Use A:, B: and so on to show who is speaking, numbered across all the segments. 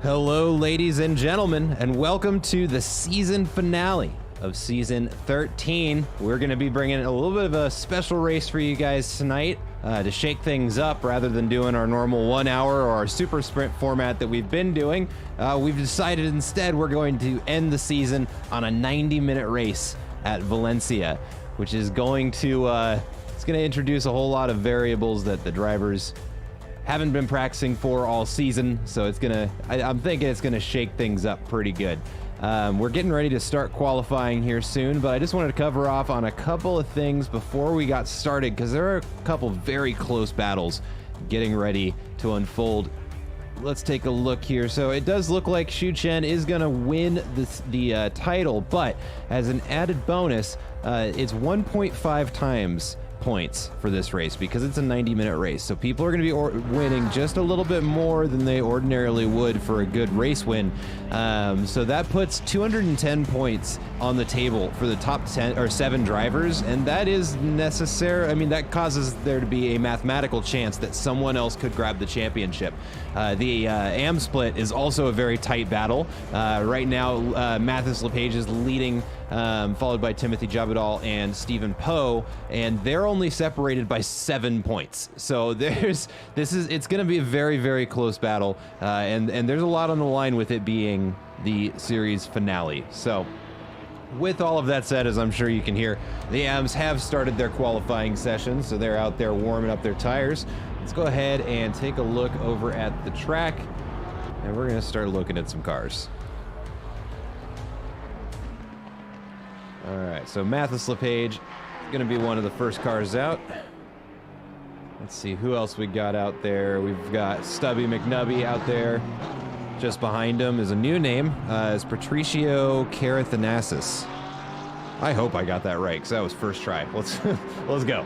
A: Hello, ladies and gentlemen, and welcome to the season finale of season 13. We're going to be bringing a little bit of a special race for you guys tonight to shake things up rather than doing our normal 1 hour or our super sprint format that we've been doing. We've decided instead we're going to end the season on a 90-minute race at Valencia, which is going to it's going to introduce a whole lot of variables that the drivers haven't been practicing for all season, so it's gonna, I'm thinking it's gonna shake things up pretty good. We're getting ready to start qualifying here soon, but I just wanted to cover off on a couple of things before we got started, because there are a couple very close battles getting ready to unfold. Let's take a look here. So it does look like Xu Chen is gonna win the title, but as an added bonus, it's 1.5 times points for this race because it's a 90-minute race. So people are going to be winning just a little bit more than they ordinarily would for a good race win. So that puts 210 points on the table for the top 10 or 7 drivers, and that is necessary. I mean, that causes there to be a mathematical chance that someone else could grab the championship. The AM split is also a very tight battle. Right now, Mathis LePage is leading, followed by Timothy Jabadal and Stephen Poe, and they're only separated by 7 points. So it's going to be a very, very close battle, and there's a lot on the line with it being the series finale. So with all of that said, as I'm sure you can hear, the AMs have started their qualifying session, so they're out there warming up their tires. Let's go ahead and take a look over at the track, and we're going to start looking at some cars. All right, so Mathis LePage is going to be one of the first cars out. Let's see who else we got out there. We've got Stubby McNubby out there. Just behind him is a new name, is Patricio Carathanasis. I hope I got that right, because that was first try. Let's go.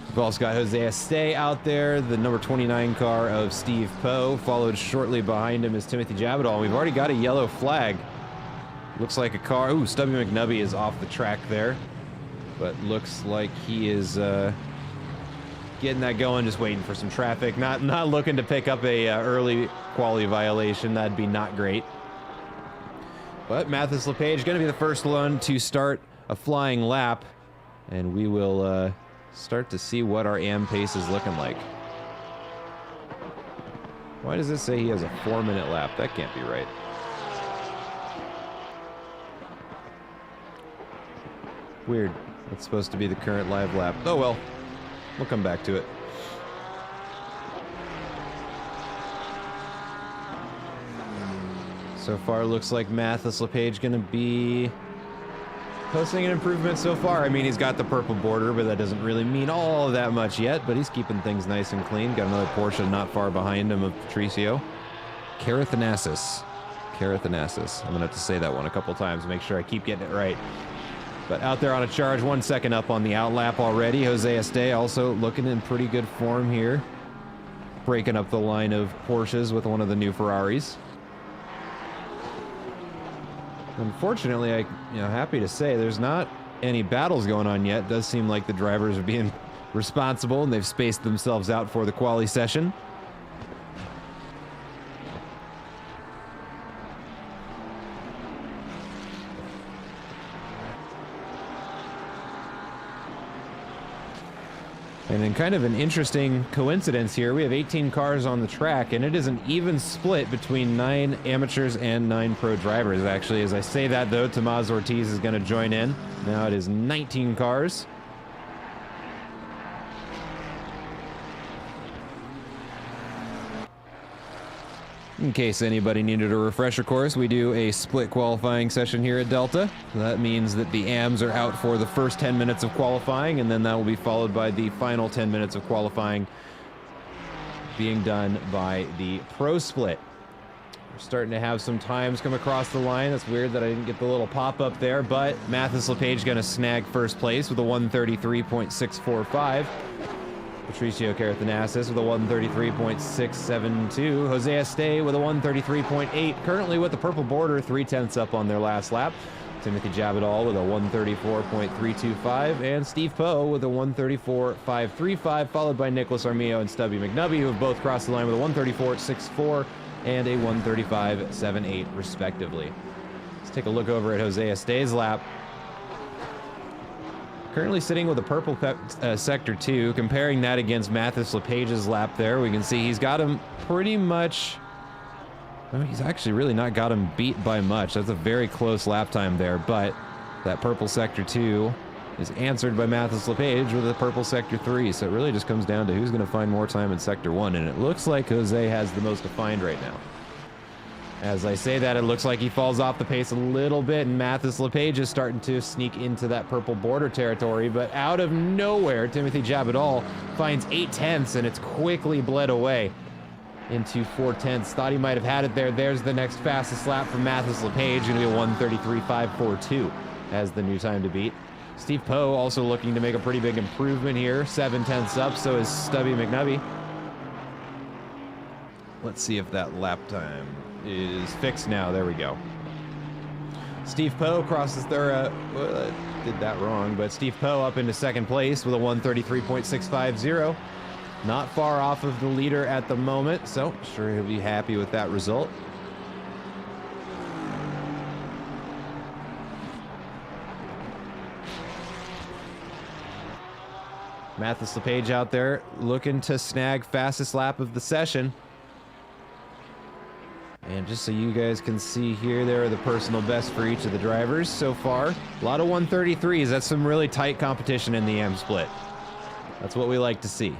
A: We've also got Jose Estee out there, the number 29 car of Steve Poe. Followed shortly behind him is Timothy Jabadal. We've already got a yellow flag. Looks like a car. Ooh, Stubby McNubby is off the track there, but looks like he is getting that going, just waiting for some traffic. Not looking to pick up a early quality violation. That'd be not great. But Mathis LePage going to be the first one to start a flying lap, and we will start to see what our AM pace is looking like. Why does this say he has a 4-minute lap? That can't be right. Weird. That's supposed to be the current live lap. Oh well. We'll come back to it. So far, looks like Mathis LePage going to be posting an improvement so far. I mean, he's got the purple border, but that doesn't really mean all that much yet, but he's keeping things nice and clean. Got another Porsche not far behind him of Patricio. Carathanasis. Carathanasis. I'm going to have to say that one a couple times to make sure I keep getting it right. But out there on a charge, 1 second up on the outlap already. Jose Estee also looking in pretty good form here. Breaking up the line of Porsches with one of the new Ferraris. Unfortunately, I'm happy to say there's not any battles going on yet. It does seem like the drivers are being responsible and they've spaced themselves out for the quali session. And then kind of an interesting coincidence here, we have 18 cars on the track, and it is an even split between 9 amateurs and 9 pro drivers. Actually, as I say that, though, Tomás Ortiz is going to join in. Now it is 19 cars. In case anybody needed a refresher course, we do a split qualifying session here at Delta. That means that the AMs are out for the first 10 minutes of qualifying, and then that will be followed by the final 10 minutes of qualifying being done by the pro split. We're starting to have some times come across the line. That's weird that I didn't get the little pop-up there, but Mathis LePage going to snag first place with a 133.645. Patricio Carathanasis with a 133.672. Jose Estee with a 133.8. Currently with the purple border, 0.3 up on their last lap. Timothy Jabadal with a 134.325, and Steve Poe with a 134.535, followed by Nicholas Armillo and Stubby McNubby, who have both crossed the line with a 134.64 and a 135.78, respectively. Let's take a look over at Jose Este's lap. Currently sitting with a purple sector 2. Comparing that against Mathis LePage's lap there, we can see he's got him pretty much... Well, he's actually really not got him beat by much. That's a very close lap time there, but that purple sector 2 is answered by Mathis LePage with a purple sector 3, so it really just comes down to who's going to find more time in sector 1, and it looks like Jose has the most to find right now. As I say that, it looks like he falls off the pace a little bit, and Mathis LePage is starting to sneak into that purple border territory, but out of nowhere, Timothy Jabadal finds 8/10, and it's quickly bled away into 4/10. Thought he might have had it there. There's the next fastest lap from Mathis LePage, going to be a 133.542 as the new time to beat. Steve Poe also looking to make a pretty big improvement here. 7/10 up, so is Stubby McNubby. Let's see if that lap time is fixed now. There we go. Steve Poe crosses there. Well, I did that wrong, but Steve Poe up into second place with a 133.650. Not far off of the leader at the moment, so sure he'll be happy with that result. Mathis LePage out there looking to snag fastest lap of the session. And just so you guys can see here, there are the personal best for each of the drivers so far. A lot of 133s. That's some really tight competition in the M split. That's what we like to see.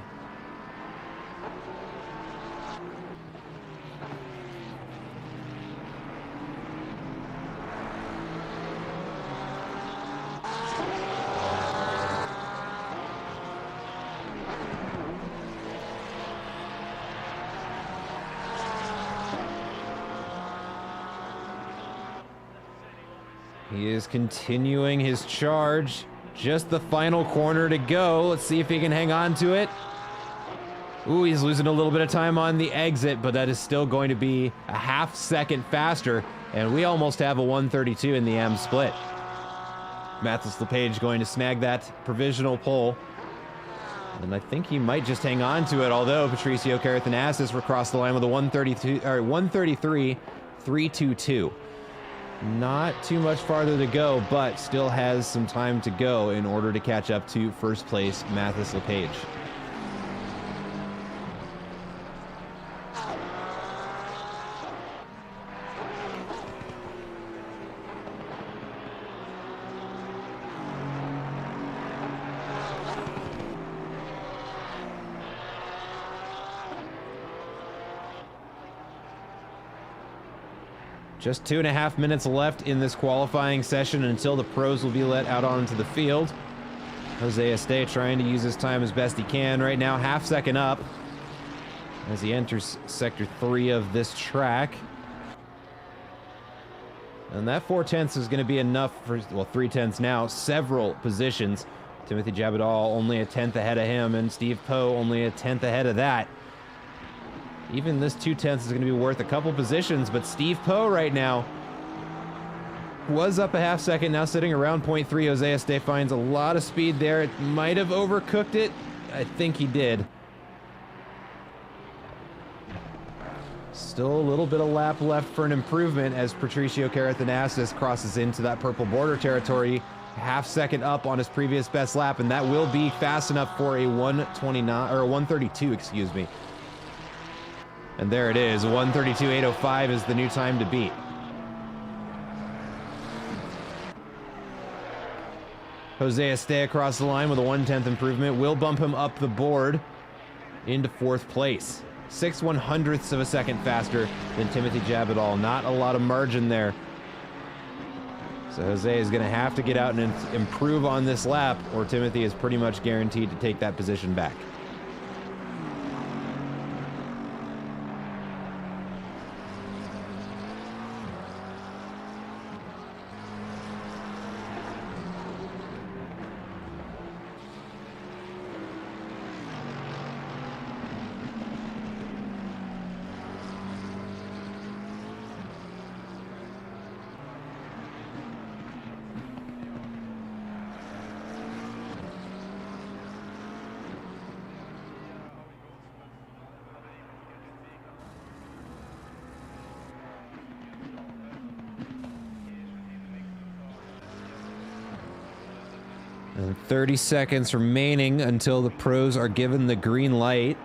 A: He is continuing his charge. Just the final corner to go. Let's see if he can hang on to it. Ooh, he's losing a little bit of time on the exit, but that is still going to be a half second faster, and we almost have a 132 in the M split. Mathis LePage going to snag that provisional pole, and I think he might just hang on to it, although Patricio Carathanassis will cross the line with a 133.322. Not too much farther to go, but still has some time to go in order to catch up to first place Mathis LePage. Just 2.5 minutes left in this qualifying session until the pros will be let out onto the field. Jose Este trying to use his time as best he can. Right now, half second up as he enters sector 3 of this track. And that 4/10 is going to be enough for, well, 3/10 now, several positions. Timothy Jabadal only a 10th ahead of him, and Steve Poe only a 10th ahead of that. Even this 2/10 is going to be worth a couple positions, but Steve Poe right now was up a half second, now sitting around 0.3. Jose Este finds a lot of speed there. It might have overcooked it. I think he did. Still a little bit of lap left for an improvement as Patricio Carathanassis crosses into that purple border territory. Half second up on his previous best lap, and that will be fast enough for a 129 or a 132, excuse me. And there it is, 132.805 is the new time to beat. Jose Este across the line with a 1/10 improvement will bump him up the board into 4th place. 6/100ths of a second faster than Timothy Jabadal. Not a lot of margin there. So Jose is going to have to get out and improve on this lap, or Timothy is pretty much guaranteed to take that position back. And 30 seconds remaining until the pros are given the green light.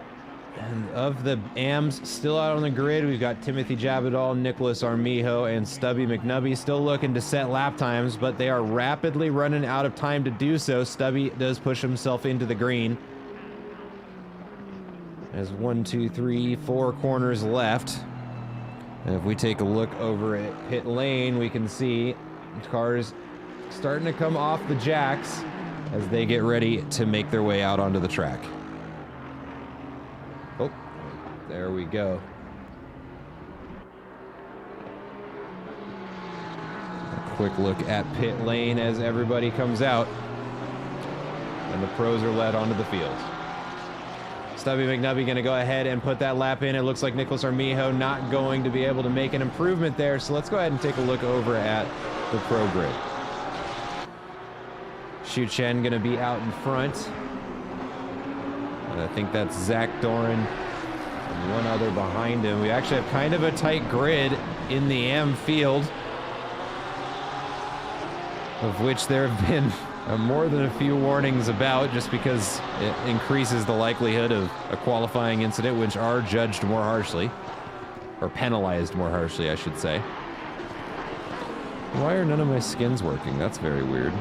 A: And of the AMs still out on the grid, we've got Timothy Jabadal, Nicholas Armijo, and Stubby McNubby still looking to set lap times, but they are rapidly running out of time to do so. Stubby does push himself into the green. There's 1, 2, 3, 4 corners left. And if we take a look over at pit lane, we can see cars starting to come off the jacks as they get ready to make their way out onto the track. Oh, there we go. A quick look at pit lane as everybody comes out. And the pros are led onto the field. Stubby McNubby going to go ahead and put that lap in. It looks like Nicholas Armijo not going to be able to make an improvement there. So let's go ahead and take a look over at the pro grid. Xu Chen going to be out in front. And I think that's Zach Doran and one other behind him. We actually have kind of a tight grid in the AM field, of which there have been more than a few warnings about, just because it increases the likelihood of a qualifying incident, which are judged more harshly, or penalized more harshly, I should say. Why are none of my skins working? That's very weird.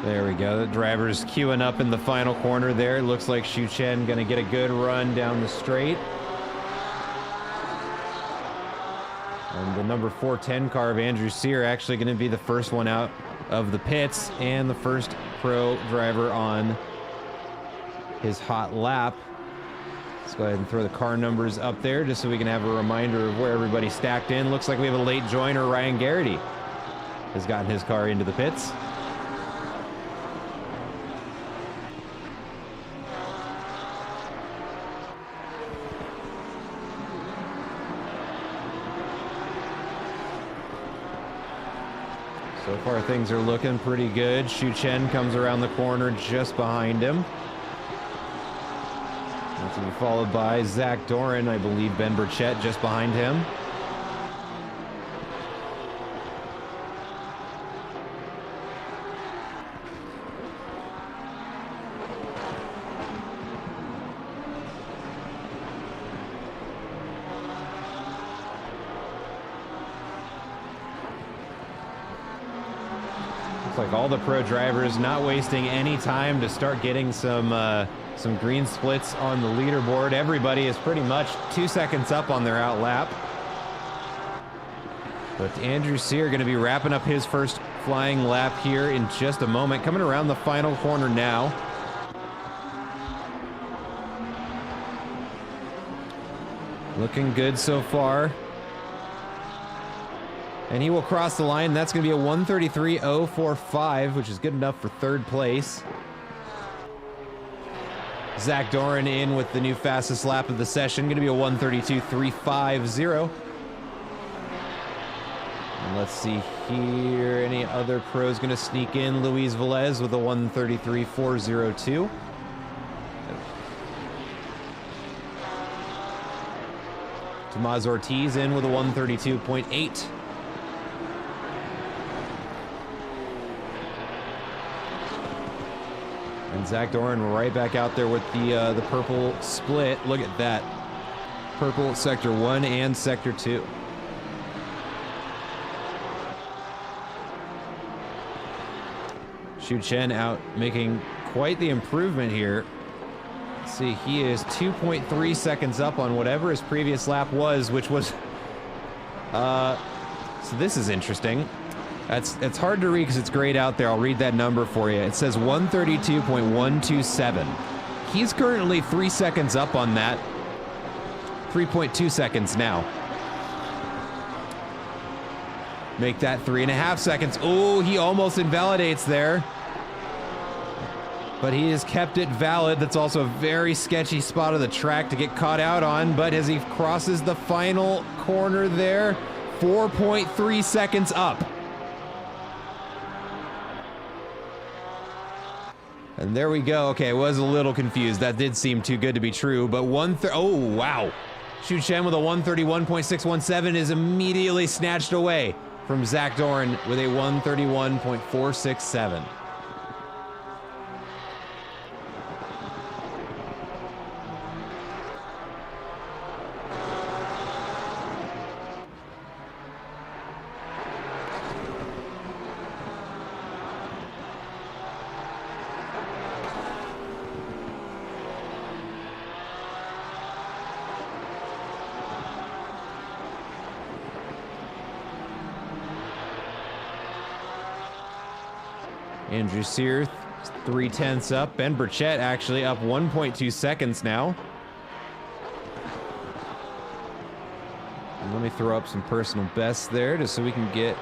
A: There we go. The driver's queuing up in the final corner there. It looks like Xu Chen going to get a good run down the straight. And the number 410 car of Andrew Sear actually going to be the first one out of the pits and the first pro driver on his hot lap. Let's go ahead and throw the car numbers up there just so we can have a reminder of where everybody stacked in. Looks like we have a late joiner. Ryan Garrity has gotten his car into the pits. So far, things are looking pretty good. Xu Chen comes around the corner just behind him. That's to be followed by Zach Doran, I believe Ben Burchett just behind him. Like all the pro drivers not wasting any time to start getting some green splits on the leaderboard. Everybody is pretty much 2 seconds up on their out lap. But Andrew Sear going to be wrapping up his first flying lap here in just a moment. Coming around the final corner now. Looking good so far. And he will cross the line. That's going to be a 1:33.045, which is good enough for third place. Zach Doran in with the new fastest lap of the session. Going to be a 1:32.350. And let's see here. Any other pros going to sneak in? Luis Velez with a 1:33.402. Tomas Ortiz in with a 1:32.8. And Zach Doran right back out there with the purple split. Look at that. Purple Sector 1 and Sector 2. Xu Chen out making quite the improvement here. Let's see, he is 2.3 seconds up on whatever his previous lap was, which was... so this is interesting. It's hard to read because it's grayed out there. I'll read that number for you. It says 132.127. He's currently 3 seconds up on that. 3.2 seconds now. Make that 3.5 seconds. Oh, he almost invalidates there. but he has kept it valid. That's also a very sketchy spot of the track to get caught out on, but as he crosses the final corner there, 4.3 seconds up. And there we go. Okay, I was a little confused. That did seem too good to be true, but oh, wow. Xu Chen with a 131.617 is immediately snatched away from Zach Doran with a 131.467. Andrew Sear, 0.3 up. Ben Burchett actually up 1.2 seconds now. And let me throw up some personal bests there just so we can get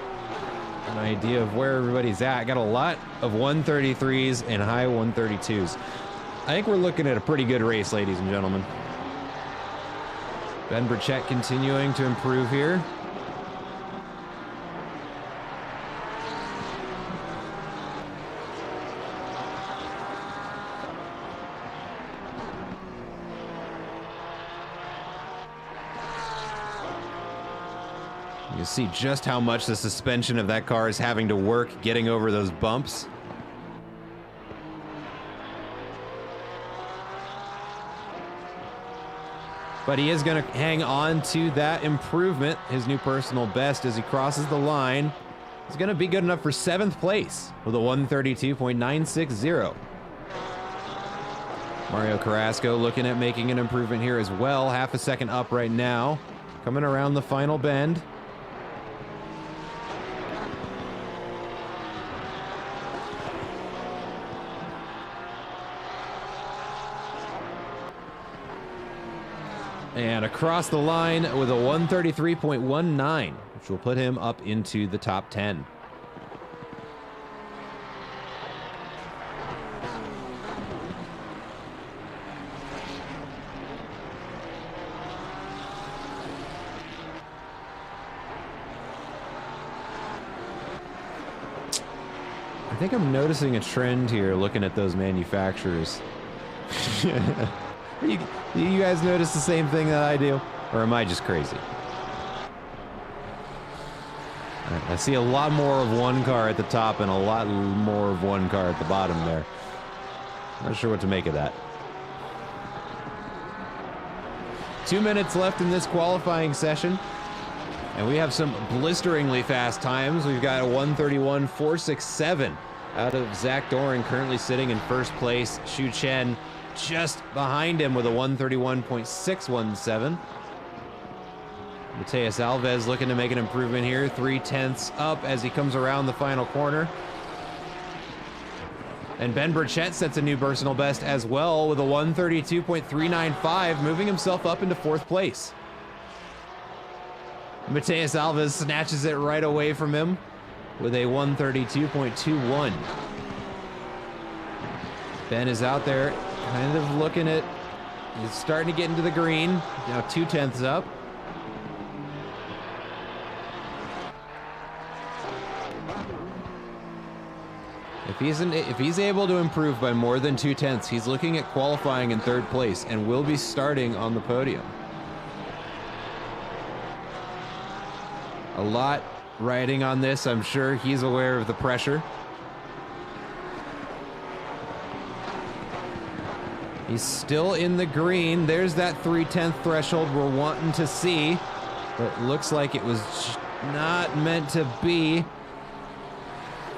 A: an idea of where everybody's at. Got a lot of 133s and high 132s. I think we're looking at a pretty good race, ladies and gentlemen. Ben Burchett continuing to improve here. You see just how much the suspension of that car is having to work getting over those bumps. But he is going to hang on to that improvement. His new personal best as he crosses the line is going to be good enough for 7th place with a 132.960. Mario Carrasco looking at making an improvement here as well. Half a second up right now. Coming around the final bend. And across the line with a 133.19, which will put him up into the top 10. I think I'm noticing a trend here looking at those manufacturers. You guys notice the same thing that I do? Or am I just crazy? I see a lot more of one car at the top and a lot more of one car at the bottom there. Not sure what to make of that. 2 minutes left in this qualifying session. And we have some blisteringly fast times. We've got a 131.467 out of Zach Doran, currently sitting in first place. Xu Chen just behind him with a 131.617. Mateus Alves looking to make an improvement here. 0.3 up as he comes around the final corner. And Ben Burchett sets a new personal best as well with a 132.395, moving himself up into 4th place. Mateus Alves snatches it right away from him with a 132.21. Ben is out there kind of looking at, he's starting to get into the green, now 0.2 up. If he's able to improve by more than 0.2, he's looking at qualifying in 3rd place and will be starting on the podium. A lot riding on this. I'm sure he's aware of the pressure. He's still in the green. There's that 0.3 threshold we're wanting to see. But looks like it was not meant to be.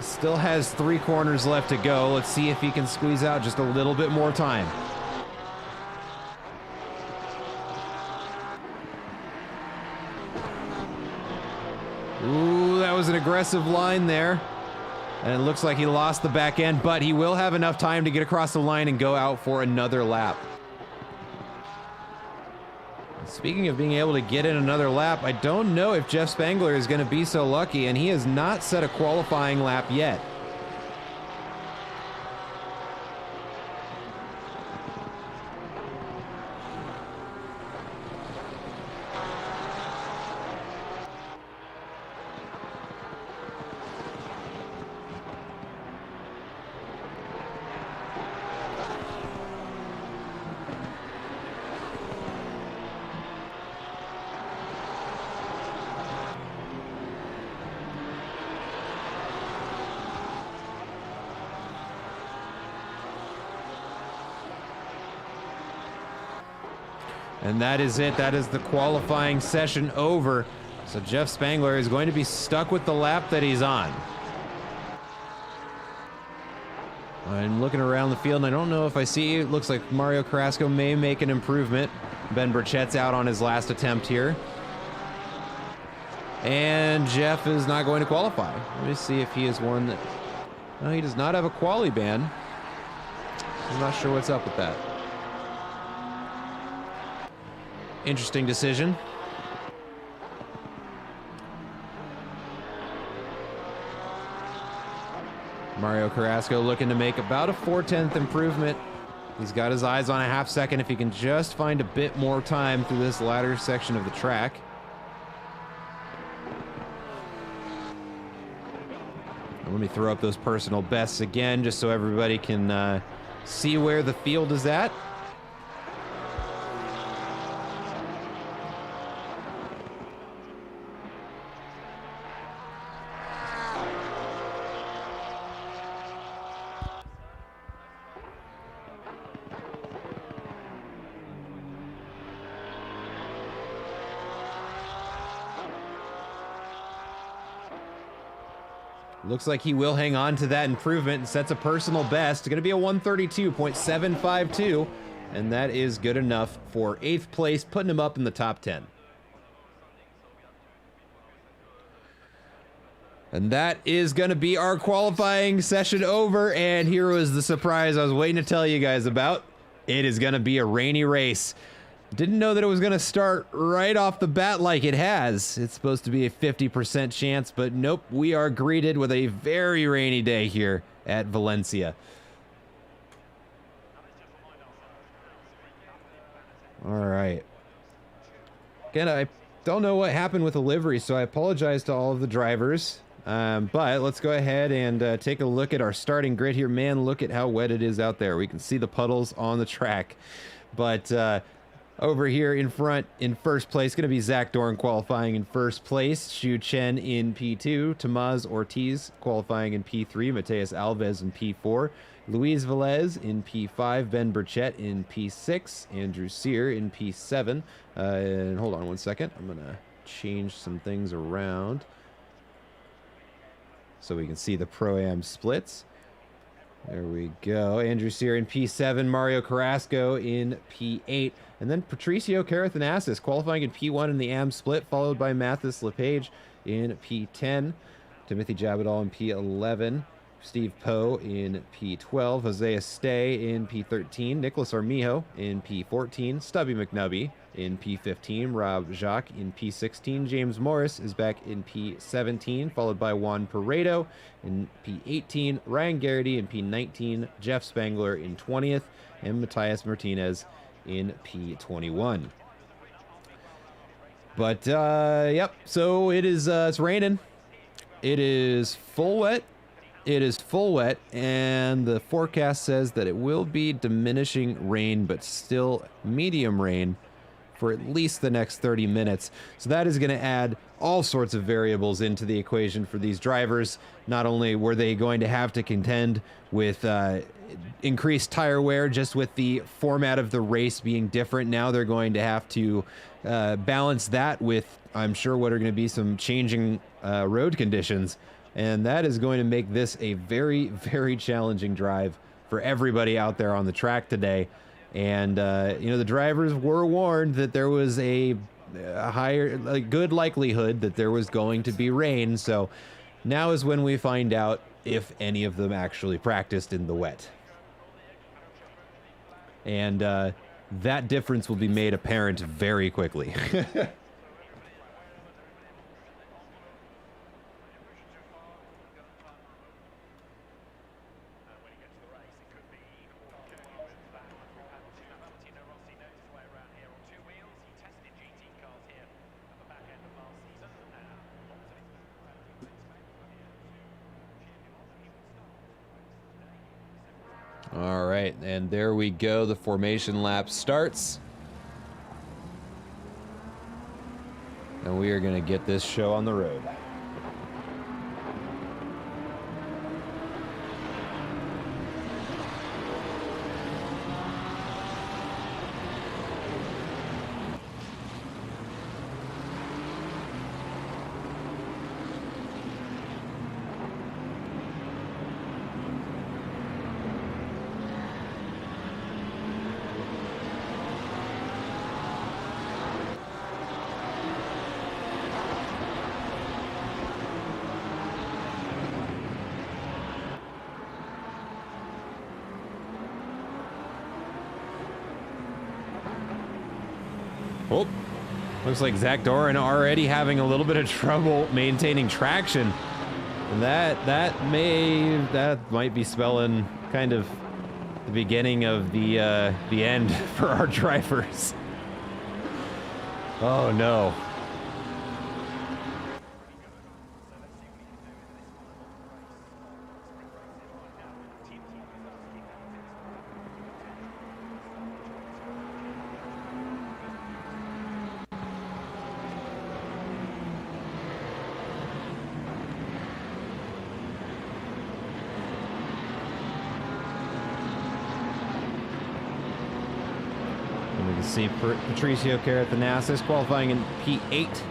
A: Still has 3 corners left to go. Let's see if he can squeeze out just a little bit more time. Ooh, that was an aggressive line there. And it looks like he lost the back end, but he will have enough time to get across the line and go out for another lap. Speaking of being able to get in another lap, I don't know if Jeff Spangler is going to be so lucky, and he has not set a qualifying lap yet. And that is it. That is the qualifying session over. So Jeff Spangler is going to be stuck with the lap that he's on. I'm looking around the field, and I don't know if I see. It looks like Mario Carrasco may make an improvement. Ben Burchett's out on his last attempt here. And Jeff is not going to qualify. Let me see if he is one that... No, he does not have a quali ban. I'm not sure what's up with that. Interesting decision. Mario Carrasco looking to make about a 4/10 improvement. He's got his eyes on a half second if he can just find a bit more time through this latter section of the track. Let me throw up those personal bests again just so everybody can see where the field is at. Looks like he will hang on to that improvement and sets a personal best. It's going to be a 132.752, and that is good enough for 8th place, putting him up in the top 10. And that is going to be our qualifying session over, and here was the surprise I was waiting to tell you guys about. It is going to be a rainy race. Didn't know that it was going to start right off the bat like it has. It's supposed to be a 50% chance, but nope, we are greeted with a very rainy day here at Valencia. All right. Again, I don't know what happened with the livery, so I apologize to all of the drivers. But let's go ahead and take a look at our starting grid here. Man, look at how wet it is out there. We can see the puddles on the track. But over here in front, in first place, going to be Zach Dorn qualifying in first place. Xu Chen in P2. Tomás Ortiz qualifying in P3. Mateus Alves in P4. Luis Velez in P5. Ben Burchett in P6. Andrew Sear in P7. And hold on one second. I'm going to change some things around so we can see the Pro-Am splits. There we go. Andrew Sear in P7, Mario Carrasco in P8, and then Patricio Carathanassis qualifying in P1 in the AM split, followed by Mathis LePage in P10, Timothy Jabadal in P11, Steve Poe in P12, Jose Estee in P13, Nicholas Armijo in P14, Stubby McNubby in P15, Rob Jacques in P16, James Morris is back in P17, followed by Juan Paredo in P18, Ryan Garrity in P19, Jeff Spangler in 20th, and Matthias Martinez in P21. But, yep, so it is, it's raining. It is full wet. It is full wet, and the forecast says that it will be diminishing rain, but still medium rain for at least the next 30 minutes. So that is going to add all sorts of variables into the equation for these drivers. Not only were they going to have to contend with increased tire wear, just with the format of the race being different, now they're going to have to balance that with, I'm sure, what are going to be some changing road conditions. And that is going to make this a very, very challenging drive for everybody out there on the track today. And, you know, the drivers were warned that there was a good likelihood that there was going to be rain. So now is when we find out if any of them actually practiced in the wet. And that difference will be made apparent very quickly. All right, and there we go. The formation lap starts. And we are going to get this show on the road. Oh, looks like Zach Doran already having a little bit of trouble maintaining traction. And that might be spelling kind of the beginning of the end for our drivers. Oh no. See Patricio Carathanassis qualifying in P8.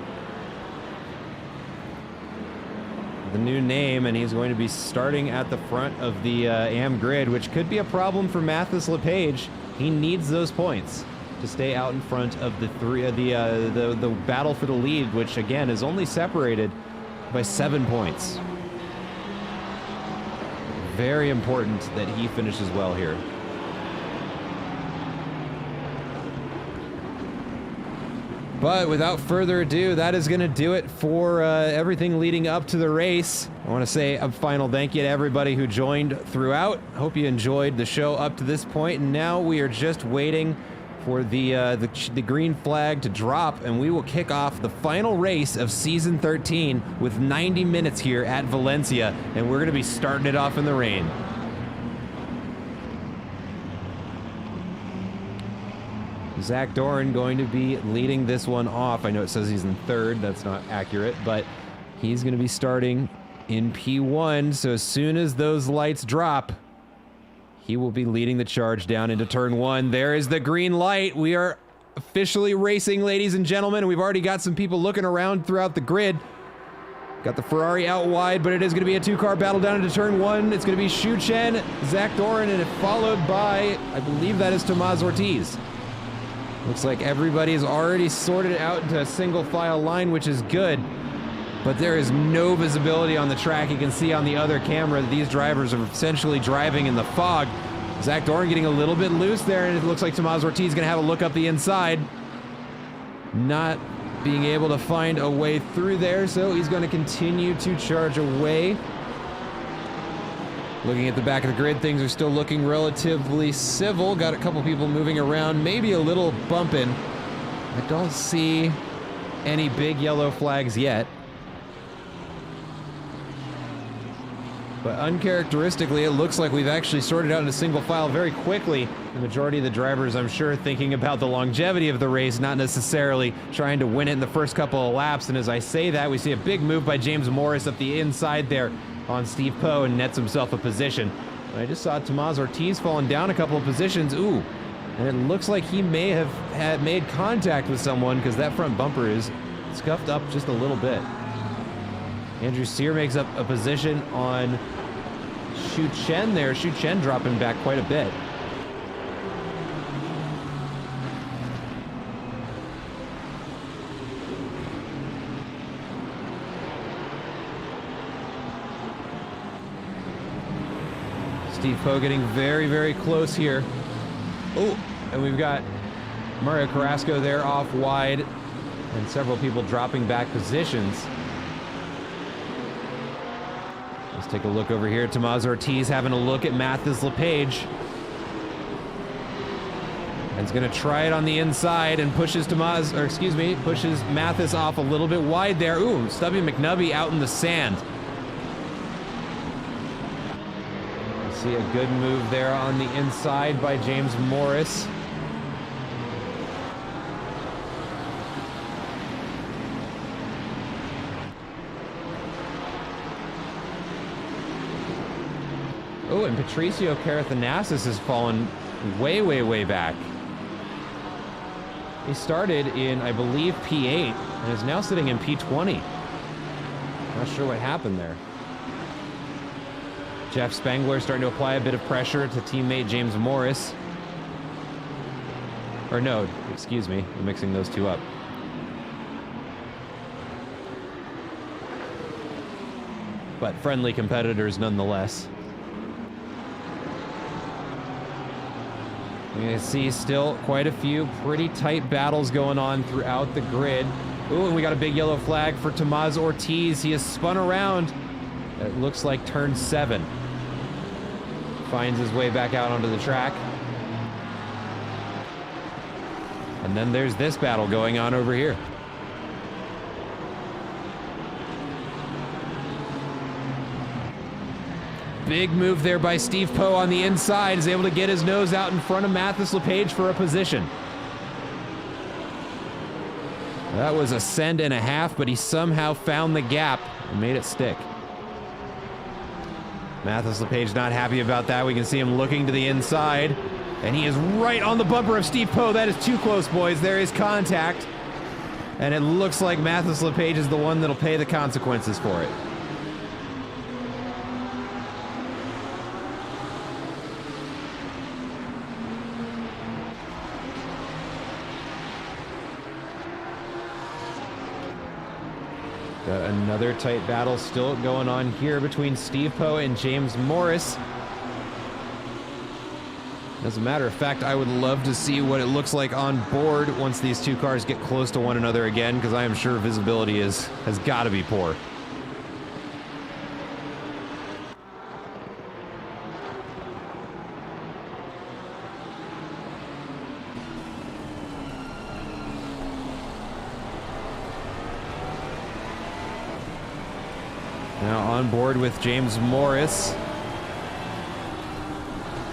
A: The new name, and he's going to be starting at the front of the AM grid, which could be a problem for Mathis LePage. He needs those points to stay out in front of the battle for the lead, which again is only separated by 7 points. Very important that he finishes well here. But without further ado, that is going to do it for everything leading up to the race. I want to say a final thank you to everybody who joined throughout. Hope you enjoyed the show up to this point. And now we are just waiting for the green flag to drop, and we will kick off the final race of Season 13 with 90 minutes here at Valencia. And we're going to be starting it off in the rain. Zach Doran going to be leading this one off. I know it says he's in third. That's not accurate, but he's going to be starting in P1. So as soon as those lights drop, he will be leading the charge down into turn 1. There is the green light. We are officially racing, ladies and gentlemen. We've already got some people looking around throughout the grid. Got the Ferrari out wide, but it is going to be a 2-car battle down into turn 1. It's going to be Xu Chen, Zach Doran, and followed by, I believe that is Tomás Ortiz. Looks like everybody's already sorted out into a single file line, which is good. But there is no visibility on the track. You can see on the other camera that these drivers are essentially driving in the fog. Zach Doran getting a little bit loose there, and it looks like Tomás Ortiz is going to have a look up the inside. Not being able to find a way through there, so he's going to continue to charge away. Looking at the back of the grid, things are still looking relatively civil. Got a couple people moving around, maybe a little bumping. I don't see any big yellow flags yet. But uncharacteristically, it looks like we've actually sorted out in a single file very quickly. The majority of the drivers, I'm sure, thinking about the longevity of the race, not necessarily trying to win it in the first couple of laps. And as I say that, we see a big move by James Morris up the inside there on Steve Poe and nets himself a position. And I just saw Tomás Ortiz falling down a couple of positions. Ooh, and it looks like he may have had made contact with someone because that front bumper is scuffed up just a little bit. Andrew Sear makes up a position on Xu Chen there. Xu Chen dropping back quite a bit. Steve Poe getting very, very close here. Oh, and we've got Mario Carrasco there off wide, and several people dropping back positions. Let's take a look over here. Tomás Ortiz having a look at Mathis LePage. And he's going to try it on the inside and pushes pushes Mathis off a little bit wide there. Ooh, Stubby McNubby out in the sand. See a good move there on the inside by James Morris. Oh, and Patricio Carathanassis has fallen way, way, way back. He started in, I believe, P8 and is now sitting in P20. Not sure what happened there. Jeff Spangler starting to apply a bit of pressure to teammate James Morris. Or no, excuse me, I'm mixing those two up. But friendly competitors nonetheless. You can see still quite a few pretty tight battles going on throughout the grid. Ooh, and we got a big yellow flag for Tomás Ortiz. He has spun around. It looks like turn 7. Finds his way back out onto the track. And then there's this battle going on over here. Big move there by Steve Poe on the inside. Is able to get his nose out in front of Mathis LePage for a position. That was a send and a half, but he somehow found the gap and made it stick. Mathis LePage not happy about that. We can see him looking to the inside, and he is right on the bumper of Steve Poe. That is too close, boys. There is contact, and it looks like Mathis LePage is the one that'll pay the consequences for it. Got another tight battle still going on here between Steve Poe and James Morris. As a matter of fact, I would love to see what it looks like on board once these two cars get close to one another again, because I am sure visibility has got to be poor. Now on board with James Morris.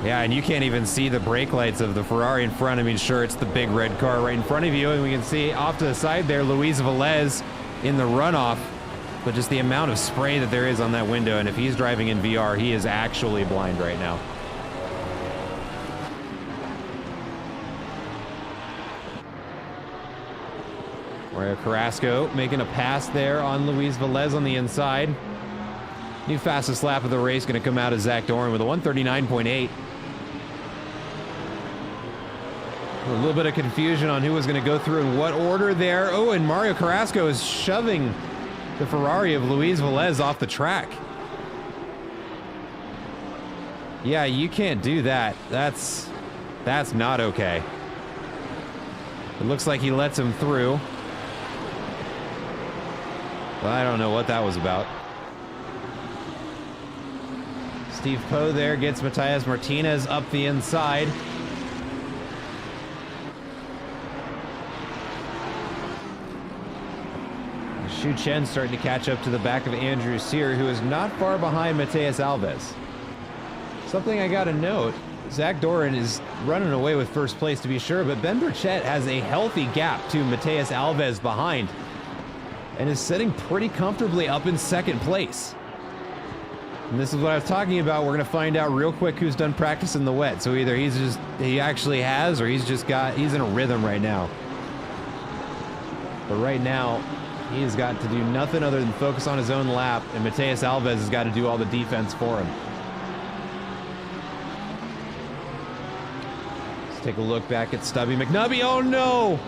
A: Yeah, and you can't even see the brake lights of the Ferrari in front. I mean, sure, it's the big red car right in front of you, and we can see off to the side there, Luis Velez in the runoff, but just the amount of spray that there is on that window, and if he's driving in VR, he is actually blind right now. Mario Carrasco making a pass there on Luis Velez on the inside. New fastest lap of the race going to come out of Zach Doran with a 139.8. A little bit of confusion on who was going to go through in what order there. Oh, and Mario Carrasco is shoving the Ferrari of Luis Velez off the track. Yeah, you can't do that. That's not okay. It looks like he lets him through. But I don't know what that was about. Steve Poe there gets Matias Martinez up the inside. Xu Chen starting to catch up to the back of Andrew Sear, who is not far behind Mateus Alves. Something I gotta note, Zach Doran is running away with first place to be sure, but Ben Burchett has a healthy gap to Mateus Alves behind and is sitting pretty comfortably up in second place. And this is what I was talking about. We're gonna find out real quick who's done practice in the wet. So either he actually has, or he's in a rhythm right now. But right now, he has got to do nothing other than focus on his own lap, and Mateus Alves has got to do all the defense for him. Let's take a look back at Stubby McNubby. Oh no!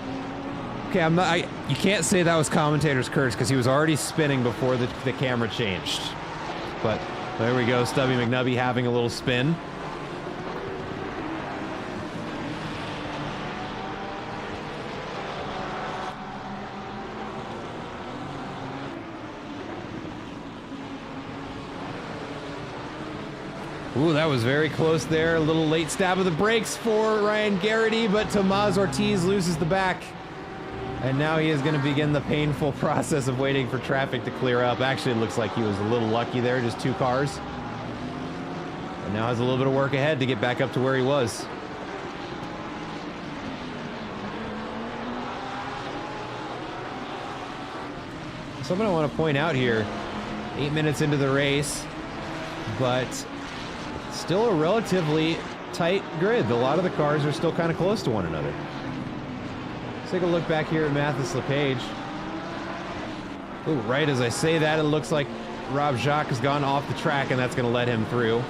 A: Okay, you can't say that was commentator's curse because he was already spinning before the camera changed. But there we go, Stubby McNubby having a little spin. Ooh, that was very close there. A little late stab of the brakes for Ryan Garrity, but Tomás Ortiz loses the back. And now he is going to begin the painful process of waiting for traffic to clear up. Actually, it looks like he was a little lucky there, just two cars. And now has a little bit of work ahead to get back up to where he was. Something I want to point out here, 8 minutes into the race, but still a relatively tight grid. A lot of the cars are still kind of close to one another. Let's take a look back here at Mathis LePage. Ooh, right as I say that, it looks like Rob Jacques has gone off the track, and that's going to let him through.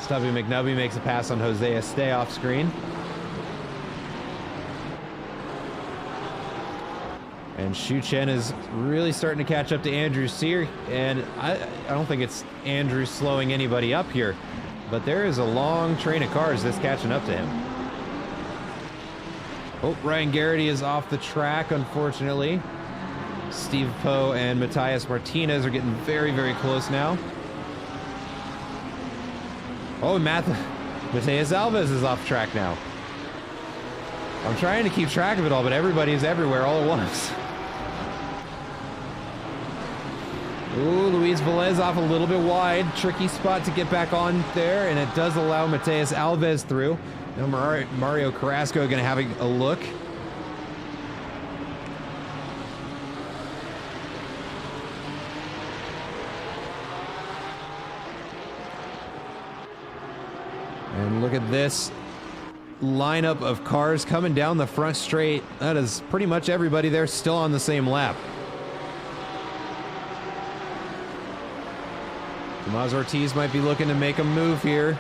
A: Stubby McNubby makes a pass on Jose Este off screen. And Xu Chen is really starting to catch up to Andrew Sear, and I don't think it's Andrew slowing anybody up here. but there is a long train of cars that's catching up to him. Oh, Ryan Garrity is off the track, unfortunately. Steve Poe and Matthias Martinez are getting very, very close now. Oh, Mateus Alves is off track now. I'm trying to keep track of it all, but everybody is everywhere all at once. Ooh, Luis Velez off a little bit wide. Tricky spot to get back on there, and it does allow Mateus Alves through. Now Mario Carrasco going to have a look. And look at this lineup of cars coming down the front straight. That is pretty much everybody there still on the same lap. Tomás Ortiz might be looking to make a move here.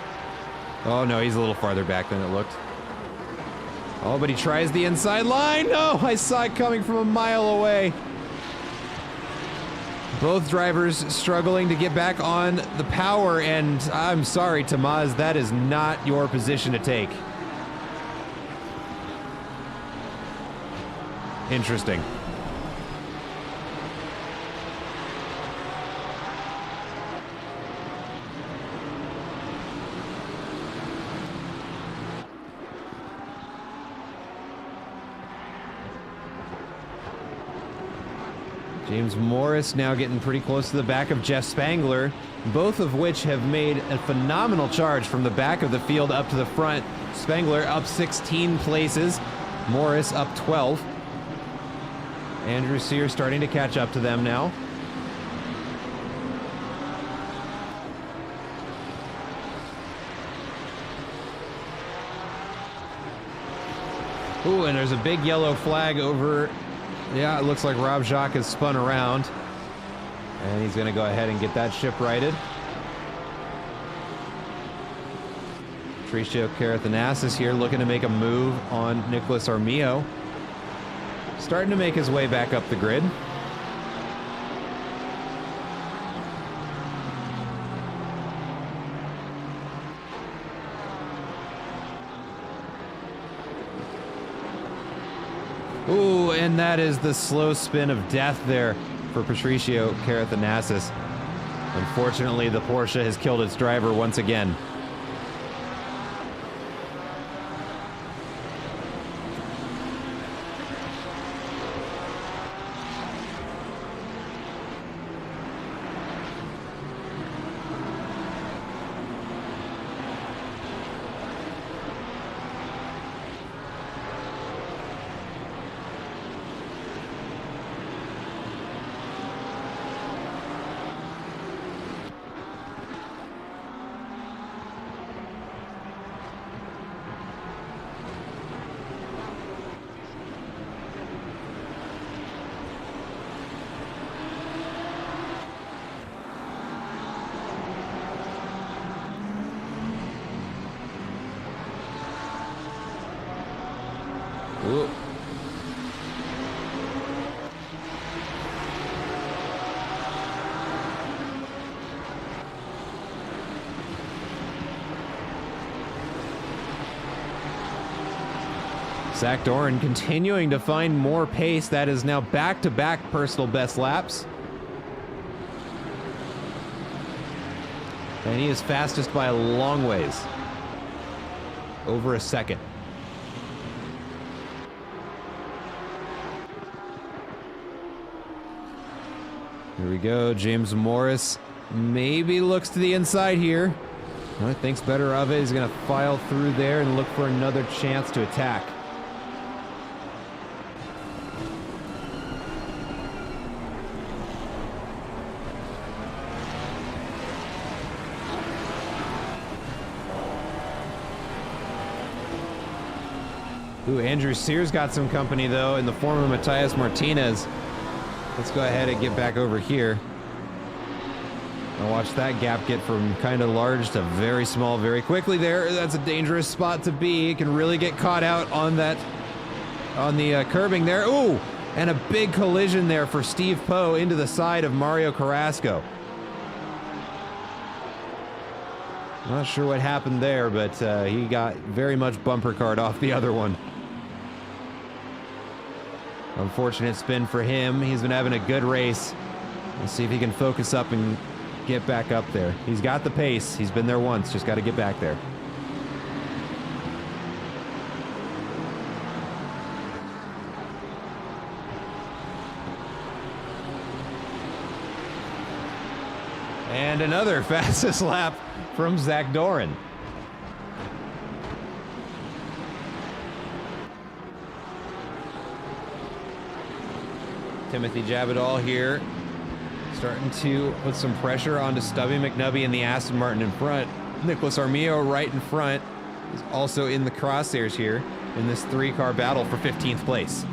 A: Oh no, he's a little farther back than it looked. Oh, but he tries the inside line. No, I saw it coming from a mile away. Both drivers struggling to get back on the power, and I'm sorry, Tomás, that is not your position to take. Interesting. James Morris now getting pretty close to the back of Jeff Spangler, both of which have made a phenomenal charge from the back of the field up to the front. Spangler up 16 places, Morris up 12. Andrew Sears starting to catch up to them now. Ooh, and there's a big yellow flag over. Yeah, it looks like Rob Jacques has spun around. And he's going to go ahead and get that ship righted. Patricio Carathanassis here looking to make a move on Nicholas Armillo. Starting to make his way back up the grid. Ooh, and that is the slow spin of death there for Patricio Carathanassis. Unfortunately, the Porsche has killed its driver once again. Ooh. Zach Doran continuing to find more pace. That is now back-to-back personal best laps. And he is fastest by a long ways. Over a second. Here we go. James Morris maybe looks to the inside here. No, thinks better of it. He's going to file through there and look for another chance to attack. Ooh, Andrew Sears got some company, though, in the form of Matthias Martinez. Let's go ahead and get back over here. And watch that gap get from kind of large to very small very quickly there. That's a dangerous spot to be. It can really get caught out on that, on the curbing there. Ooh, and a big collision there for Steve Poe into the side of Mario Carrasco. Not sure what happened there, but he got very much bumper card off the other one. Unfortunate spin for him. He's been having a good race. Let's see if he can focus up and get back up there. He's got the pace. He's been there once. Just got to get back there. And another fastest lap from Zach Doran. Timothy Jabadal here, starting to put some pressure onto Stubby McNubby in the Aston Martin in front. Nicholas Armillo right in front is also in the crosshairs here in this three-car battle for 15th place.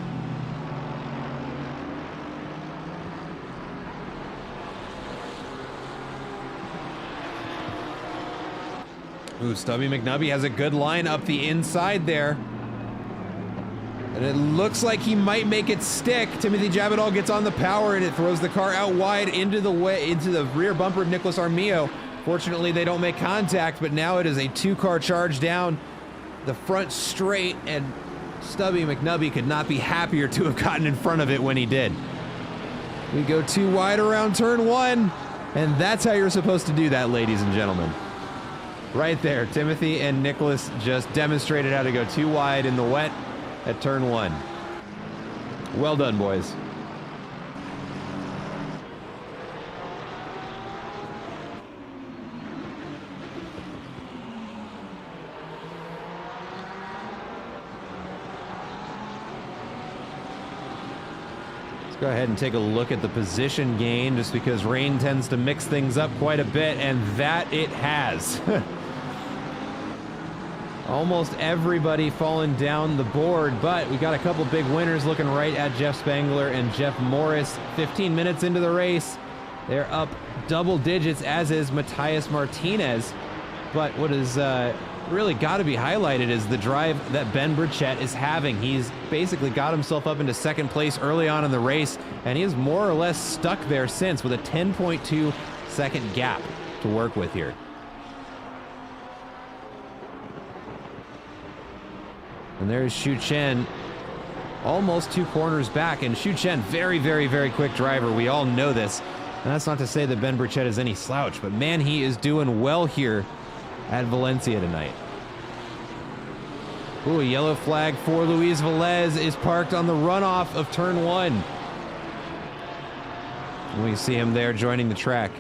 A: Ooh, Stubby McNubby has a good line up the inside there. And it looks like he might make it stick. Timothy Jabadal gets on the power and it throws the car out wide into the rear bumper of Nicholas Armillo. Fortunately, they don't make contact, but now it is a two-car charge down the front straight, and Stubby McNubby could not be happier to have gotten in front of it when he did. We go too wide around turn one, and that's how you're supposed to do that, ladies and gentlemen. Right there, Timothy and Nicholas just demonstrated how to go too wide in the wet at turn one. Well done, boys. Let's go ahead and take a look at the position gain, just because rain tends to mix things up quite a bit, and that it has. Almost everybody falling down the board, but we got a couple big winners looking right at Jeff Spangler and Jeff Morris. 15 minutes into the race, they're up double digits, as is Matthias Martinez. But what is really got to be highlighted is the drive that Ben Burchett is having. He's basically got himself up into second place early on in the race, and he is more or less stuck there since, with a 10.2 second gap to work with here. And there's Xu Chen, almost 2 corners back. And Xu Chen, very, very, very quick driver. We all know this. And that's not to say that Ben Burchett is any slouch, but man, he is doing well here at Valencia tonight. Ooh, a yellow flag for Luis Velez is parked on the runoff of turn one. And we see him there joining the track.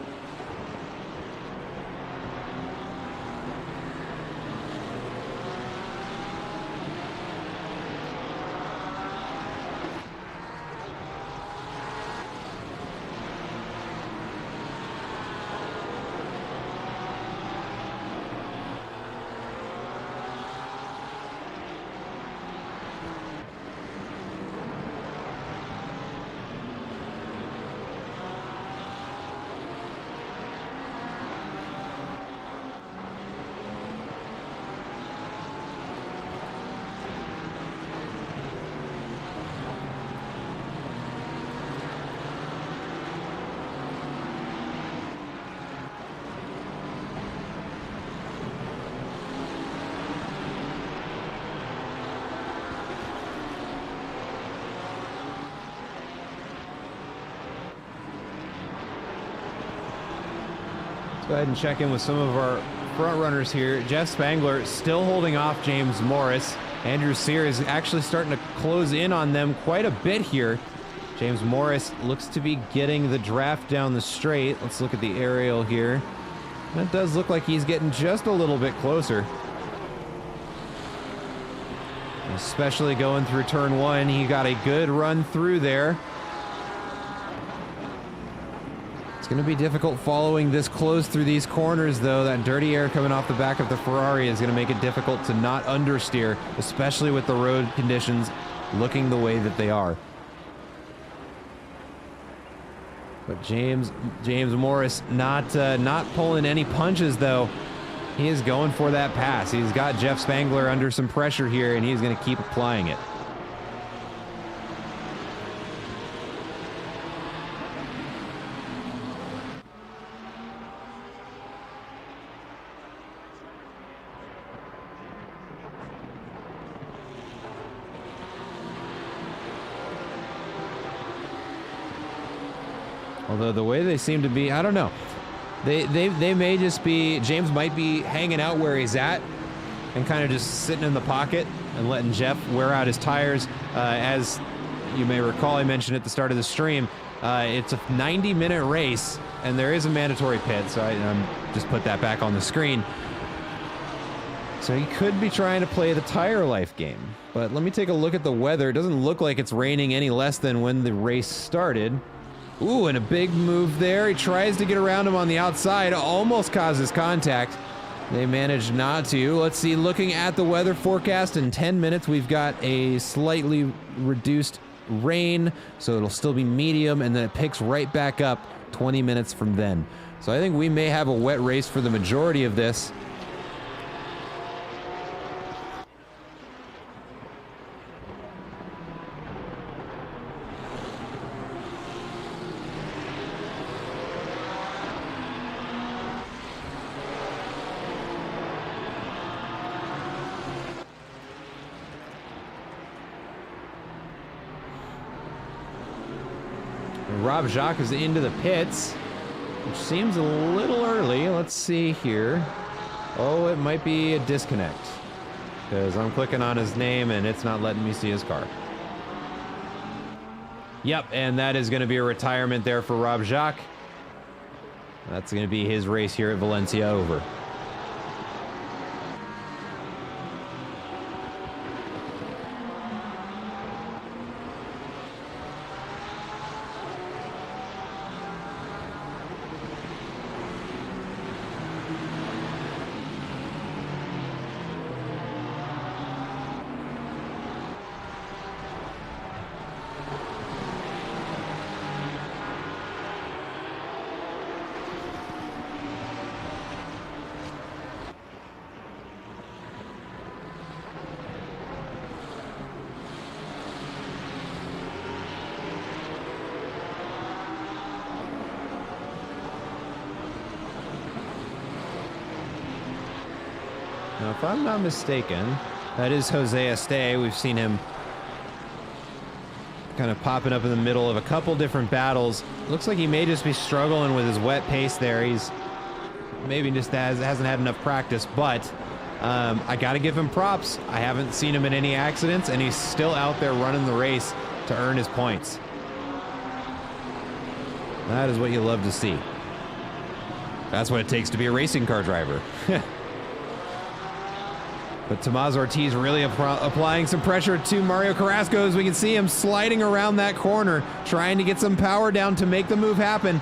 A: Go ahead and check in with some of our front runners here. Jeff Spangler still holding off James Morris. Andrew Sear is actually starting to close in on them quite a bit here. James Morris looks to be getting the draft down the straight. Let's look at the aerial here. That does look like he's getting just a little bit closer. Especially going through turn one. He got a good run through there. Going to be difficult following this close through these corners, though. That dirty air coming off the back of the Ferrari is going to make it difficult to not understeer, especially with the road conditions looking the way that they are. But James Morris not pulling any punches, though. He is going for that pass. He's got Jeff Spangler under some pressure here, and he's going to keep applying it. Although the way they seem to be, I don't know. They may just be, James might be hanging out where he's at and kind of just sitting in the pocket and letting Jeff wear out his tires. As you may recall, I mentioned at the start of the stream, it's a 90-minute race, and there is a mandatory pit, so I'm just put that back on the screen. So he could be trying to play the tire life game. But let me take a look at the weather. It doesn't look like it's raining any less than when the race started. Ooh, and a big move there. He tries to get around him on the outside, almost causes contact. They managed not to. Let's see, looking at the weather forecast, in 10 minutes we've got a slightly reduced rain, so it'll still be medium, and then it picks right back up 20 minutes from then. So I think we may have a wet race for the majority of this. Rob Jacques is into the pits, which seems a little early. Let's see here. Oh, it might be a disconnect, because I'm clicking on his name and it's not letting me see his car. Yep, and that is going to be a retirement there for Rob Jacques. That's going to be his race here at Valencia over. Now, if I'm not mistaken, that is Jose Este. We've seen him kind of popping up in the middle of a couple different battles. Looks like he may just be struggling with his wet pace there. He's maybe just hasn't had enough practice, but I got to give him props. I haven't seen him in any accidents, and he's still out there running the race to earn his points. That is what you love to see. That's what it takes to be a racing car driver. But Tomás Ortiz really applying some pressure to Mario Carrasco, as we can see him sliding around that corner, trying to get some power down to make the move happen.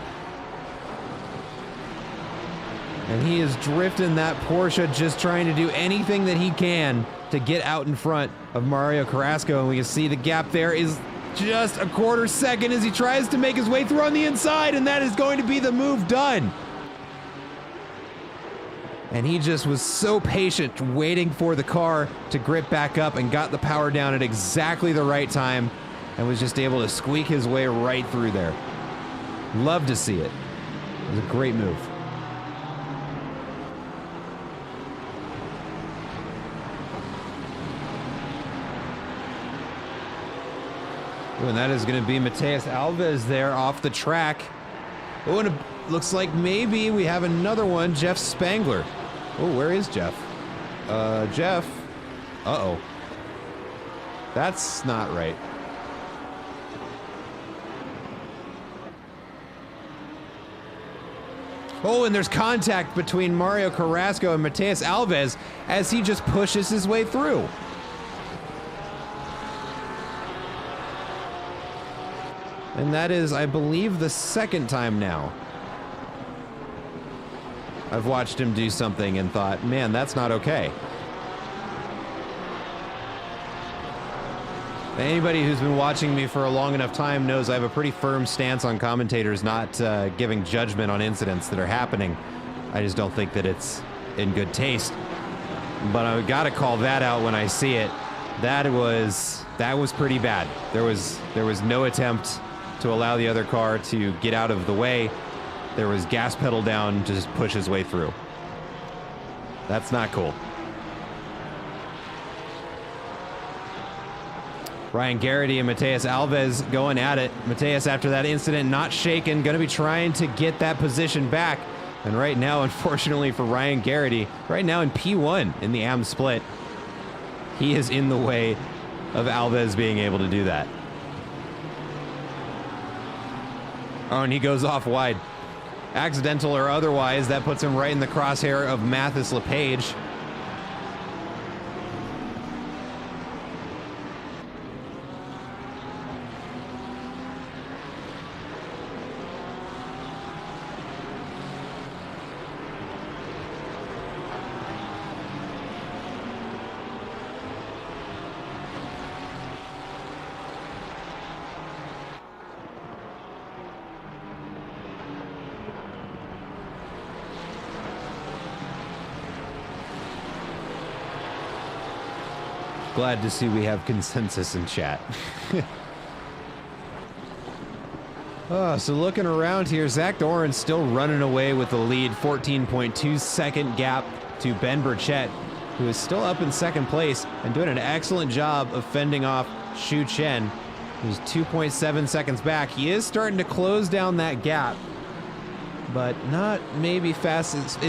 A: And he is drifting that Porsche, just trying to do anything that he can to get out in front of Mario Carrasco. And we can see the gap there is just a quarter second as he tries to make his way through on the inside, and that is going to be the move done. And he just was so patient, waiting for the car to grip back up, and got the power down at exactly the right time, and was just able to squeak his way right through there. Love to see it. It was a great move. Ooh, and that is going to be Mateus Alves there off the track. Oh, and it looks like maybe we have another one, Jeff Spangler. Oh, where is Jeff? Jeff. Uh-oh. That's not right. Oh, and there's contact between Mario Carrasco and Mateus Alves as he just pushes his way through. And that is, I believe, the second time now I've watched him do something and thought, man, that's not okay. Anybody who's been watching me for a long enough time knows I have a pretty firm stance on commentators not giving judgment on incidents that are happening. I just don't think that it's in good taste. But I've got to call that out when I see it. That was pretty bad. There was no attempt to allow the other car to get out of the way. There was gas pedal down to just push his way through. That's not cool. Ryan Garrity and Mateus Alves going at it. Mateus, after that incident, not shaken, going to be trying to get that position back. And right now, unfortunately for Ryan Garrity, right now in P1 in the AM split, he is in the way of Alves being able to do that. Oh, and he goes off wide. Accidental or otherwise, that puts him right in the crosshair of Mathis LePage. Glad to see we have consensus in chat. So looking around here, Zach Doran still running away with the lead, 14.2 second gap to Ben Burchett, who is still up in second place and doing an excellent job of fending off Xu Chen, who's 2.7 seconds back. He is starting to close down that gap, but not maybe as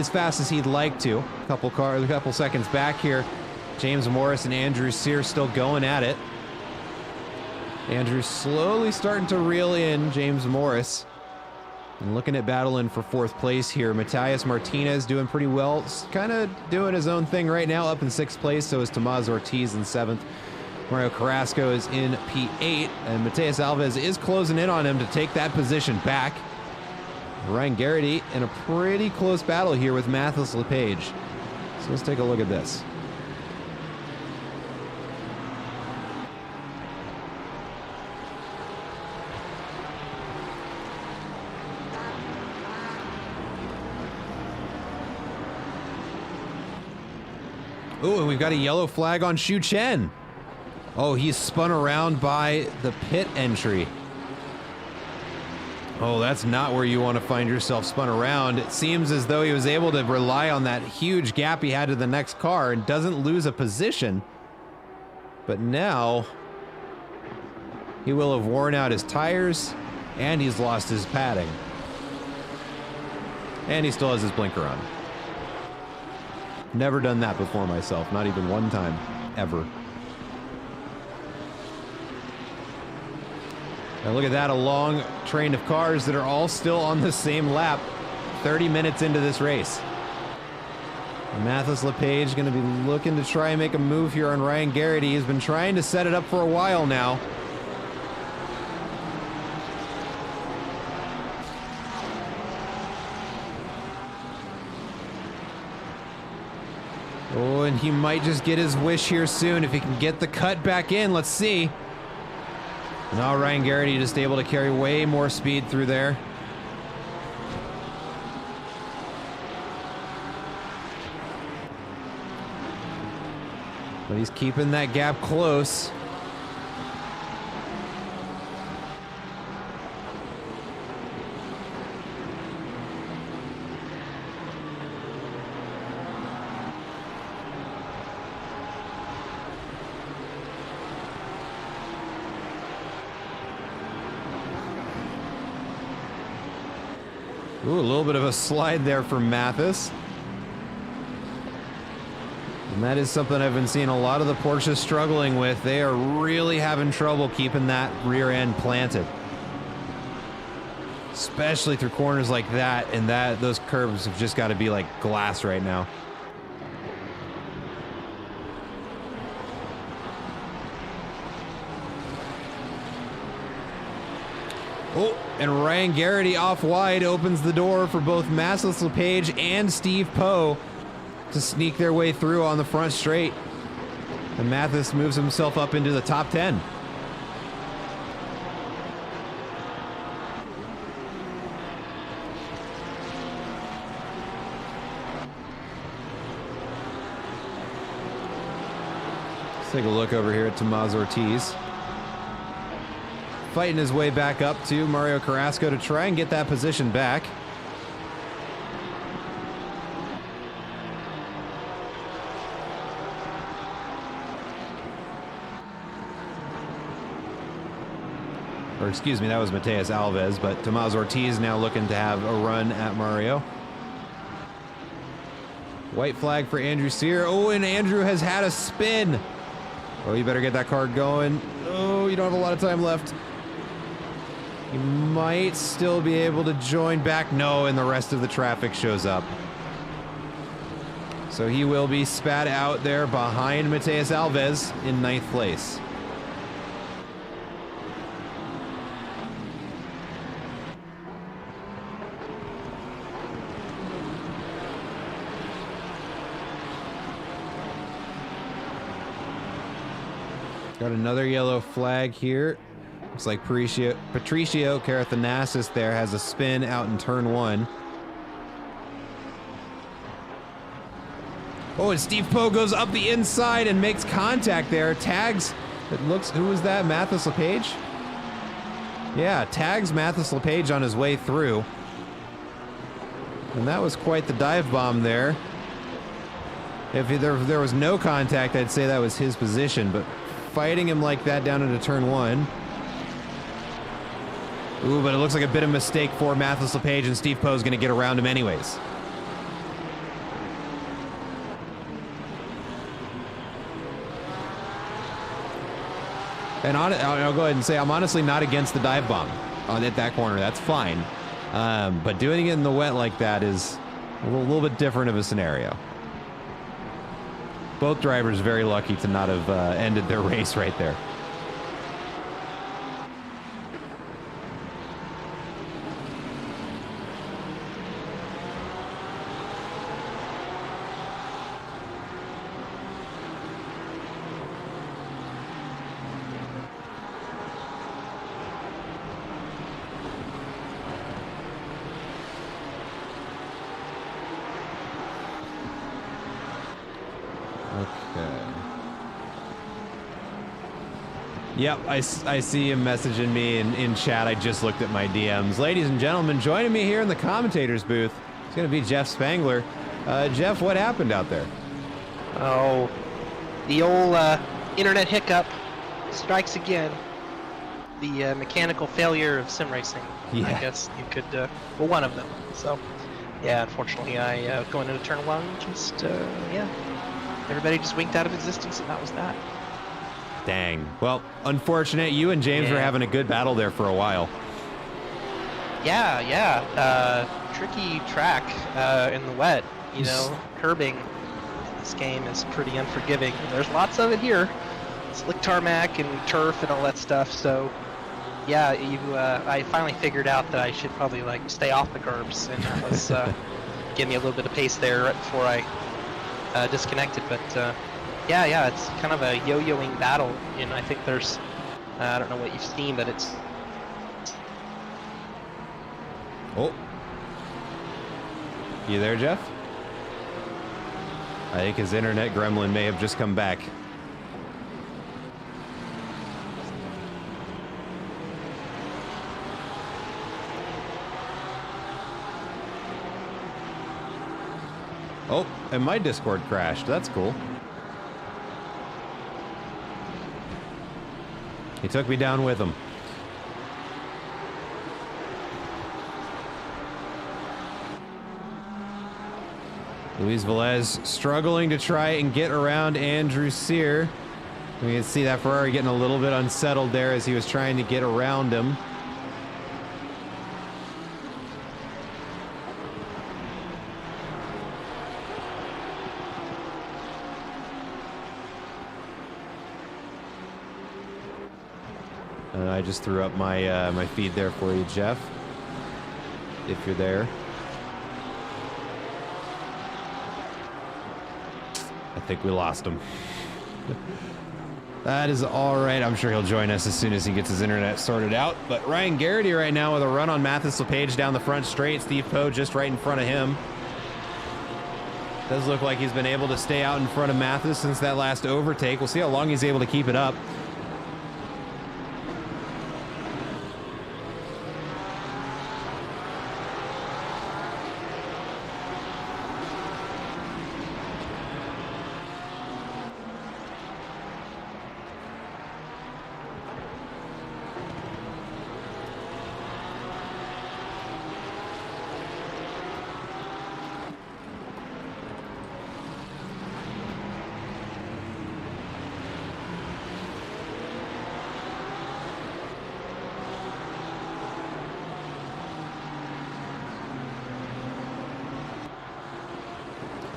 A: fast as he'd like to. A couple seconds back here. James Morris and Andrew Sear still going at it. Andrew slowly starting to reel in James Morris. And looking at battling for fourth place here. Matias Martinez doing pretty well. Kind of doing his own thing right now, up in sixth place. So is Tomás Ortiz in seventh. Mario Carrasco is in P8. And Mateus Alves is closing in on him to take that position back. Ryan Garrity in a pretty close battle here with Mathis LePage. So let's take a look at this. Ooh, and we've got a yellow flag on Xu Chen. Oh, he's spun around by the pit entry. Oh, that's not where you want to find yourself spun around. It seems as though he was able to rely on that huge gap he had to the next car and doesn't lose a position. But now, he will have worn out his tires and he's lost his padding. And he still has his blinker on. Never done that before myself, not even one time, ever. Now look at that, a long train of cars that are all still on the same lap, 30 minutes into this race. Mathis LePage going to be looking to try and make a move here on Ryan Garrity. He's been trying to set it up for a while now. Oh, and he might just get his wish here soon if he can get the cut back in. Let's see. Now Ryan Garrity just able to carry way more speed through there. But he's keeping that gap close. Ooh, a little bit of a slide there for Mathis. And that is something I've been seeing a lot of the Porsches struggling with. They are really having trouble keeping that rear end planted. Especially through corners like that, and those curves have just got to be like glass right now. Oh, and Ryan Garrity off wide opens the door for both Mathis LePage and Steve Poe to sneak their way through on the front straight. And Mathis moves himself up into the top 10. Let's take a look over here at Tomás Ortiz. Fighting his way back up to Mario Carrasco to try and get that position back. Or excuse me, that was Mateus Alves, but Tomás Ortiz now looking to have a run at Mario. White flag for Andrew Sear. Oh, and Andrew has had a spin. Oh, you better get that card going. Oh, you don't have a lot of time left. You might still be able to join back. No, and the rest of the traffic shows up. So he will be spat out there behind Mateus Alves in 9th place. Got another yellow flag here. Looks like Patricio Carathanasis there has a spin out in turn 1. Oh, and Steve Poe goes up the inside and makes contact there. Tags, it looks, who was that? Mathis LePage? Yeah, tags Mathis LePage on his way through. And that was quite the dive bomb there. If there was no contact, I'd say that was his position, but fighting him like that down into turn 1. Ooh, but it looks like a bit of a mistake for Mathis LePage, and Steve Poe's going to get around him anyways. And I'll go ahead and say I'm honestly not against the dive bomb at that corner. That's fine. But doing it in the wet like that is a little bit different of a scenario. Both drivers very lucky to not have ended their race right there. Yep, I see him messaging me in chat. I just looked at my DMs. Ladies and gentlemen, joining me here in the commentators booth, it's going to be Jeff Spangler. Jeff, what happened out there?
B: Oh, the old internet hiccup strikes again. The mechanical failure of sim racing.
A: Yeah.
B: I guess you could, well, one of them. So, yeah, unfortunately, I going into turn 1, just, yeah. Everybody just winked out of existence, and that was that.
A: Dang. Well, unfortunate. You and James were having a good battle there for a while.
B: Yeah. Tricky track in the wet. You know, curbing in this game is pretty unforgiving. There's lots of it here. Slick tarmac and turf and all that stuff. So, yeah, I finally figured out that I should probably like stay off the curbs, and that was gave me a little bit of pace there right before I disconnected. But yeah, it's kind of a yo-yoing battle, and I think there's, I don't know what you've seen, but it's...
A: Oh. You there, Jeff? I think his internet gremlin may have just come back. Oh, and my Discord crashed. That's cool. He took me down with him. Luis Velez struggling to try and get around Andrew Sear. We can see that Ferrari getting a little bit unsettled there as he was trying to get around him. I just threw up my my feed there for you, Jeff, if you're there. I think we lost him. That is all right. I'm sure he'll join us as soon as he gets his internet sorted out. But Ryan Garrity right now with a run on Mathis LePage down the front straight. Steve Poe just right in front of him. Does look like he's been able to stay out in front of Mathis since that last overtake. We'll see how long he's able to keep it up.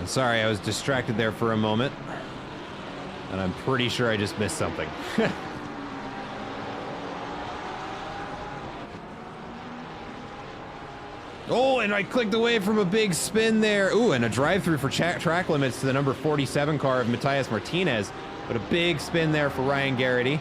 A: I'm sorry, I was distracted there for a moment. And I'm pretty sure I just missed something. Oh, and I clicked away from a big spin there. Ooh, and a drive-through for track limits to the number 47 car of Matthias Martinez. But a big spin there for Ryan Garrity.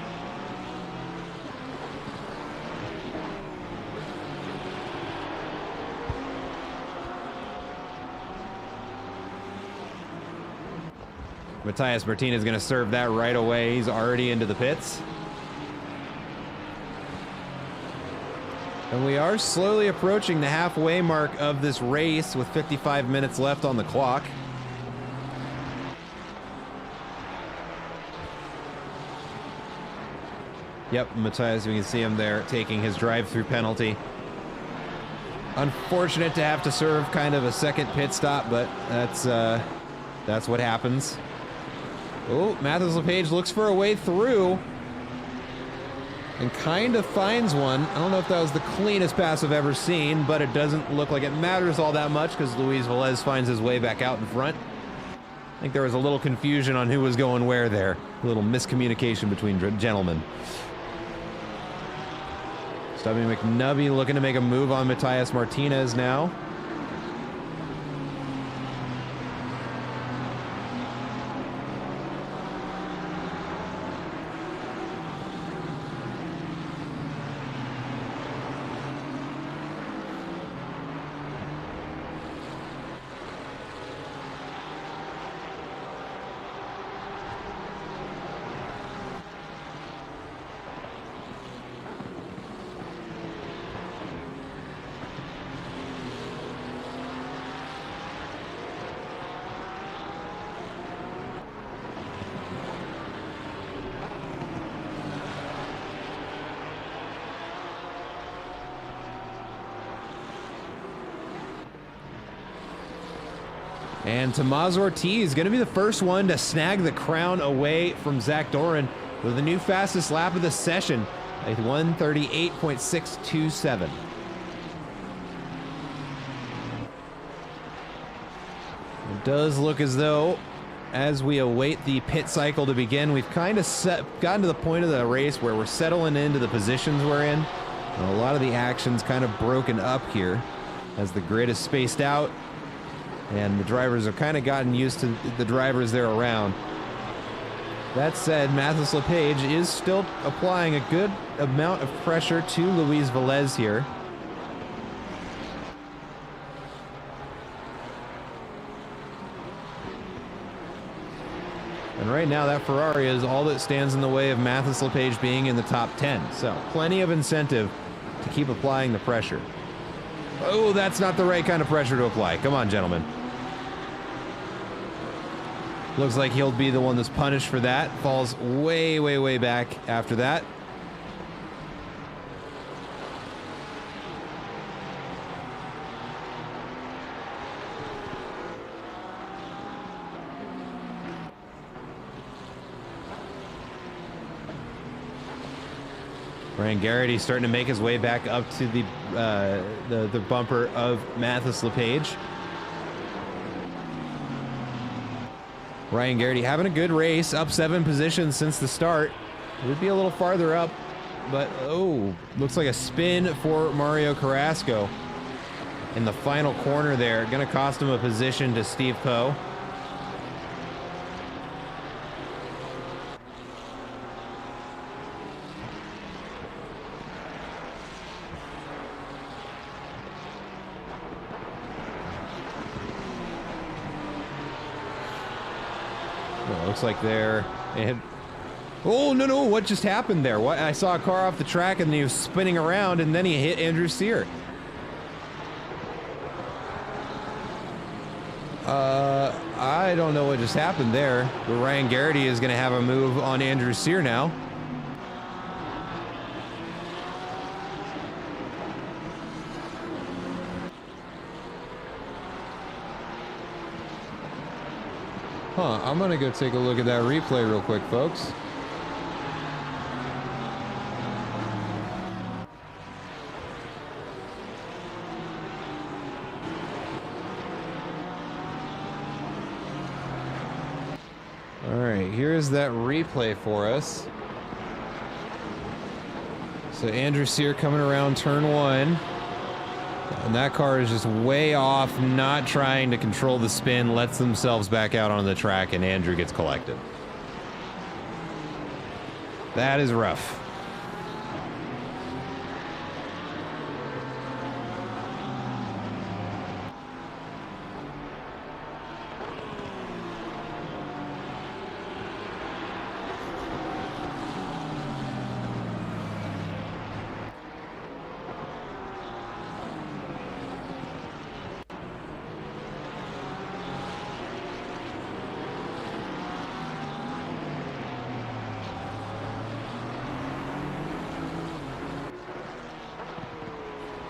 A: Matthias Martinez is going to serve that right away. He's already into the pits. And we are slowly approaching the halfway mark of this race with 55 minutes left on the clock. Yep, Matthias, we can see him there taking his drive-through penalty. Unfortunate to have to serve kind of a second pit stop, but that's what happens. Oh, Matheus LePage looks for a way through and kind of finds one. I don't know if that was the cleanest pass I've ever seen, but it doesn't look like it matters all that much because Luis Velez finds his way back out in front. I think there was a little confusion on who was going where there. A little miscommunication between gentlemen. Stubby McNubby looking to make a move on Matthias Martinez now. And Tomás Ortiz going to be the first one to snag the crown away from Zach Doran with the new fastest lap of the session at 1:38.627. It does look as though, as we await the pit cycle to begin, we've kind of gotten to the point of the race where we're settling into the positions we're in. And a lot of the action's kind of broken up here as the grid is spaced out. And the drivers have kind of gotten used to the drivers they're around. That said, Matheus LePage is still applying a good amount of pressure to Luis Velez here. And right now that Ferrari is all that stands in the way of Matheus LePage being in the top 10. So plenty of incentive to keep applying the pressure. Oh, that's not the right kind of pressure to apply. Come on, gentlemen. Looks like he'll be the one that's punished for that. Falls way, way, way back after that. Ryan Garrity starting to make his way back up to the bumper of Matheus LePage. Ryan Garrity having a good race, up 7 positions since the start. It would be a little farther up, but oh, looks like a spin for Mario Carrasco in the final corner there. Going to cost him a position to Steve Poe. Looks like they're... Oh, no, what just happened there? What? I saw a car off the track and he was spinning around and then he hit Andrew Sear. I don't know what just happened there, but Ryan Garrity is going to have a move on Andrew Sear now. Huh, I'm gonna go take a look at that replay real quick, folks. All right, here's that replay for us. So Andrew Sear coming around turn 1. And that car is just way off, not trying to control the spin, lets themselves back out on the track, and Andrew gets collected. That is rough.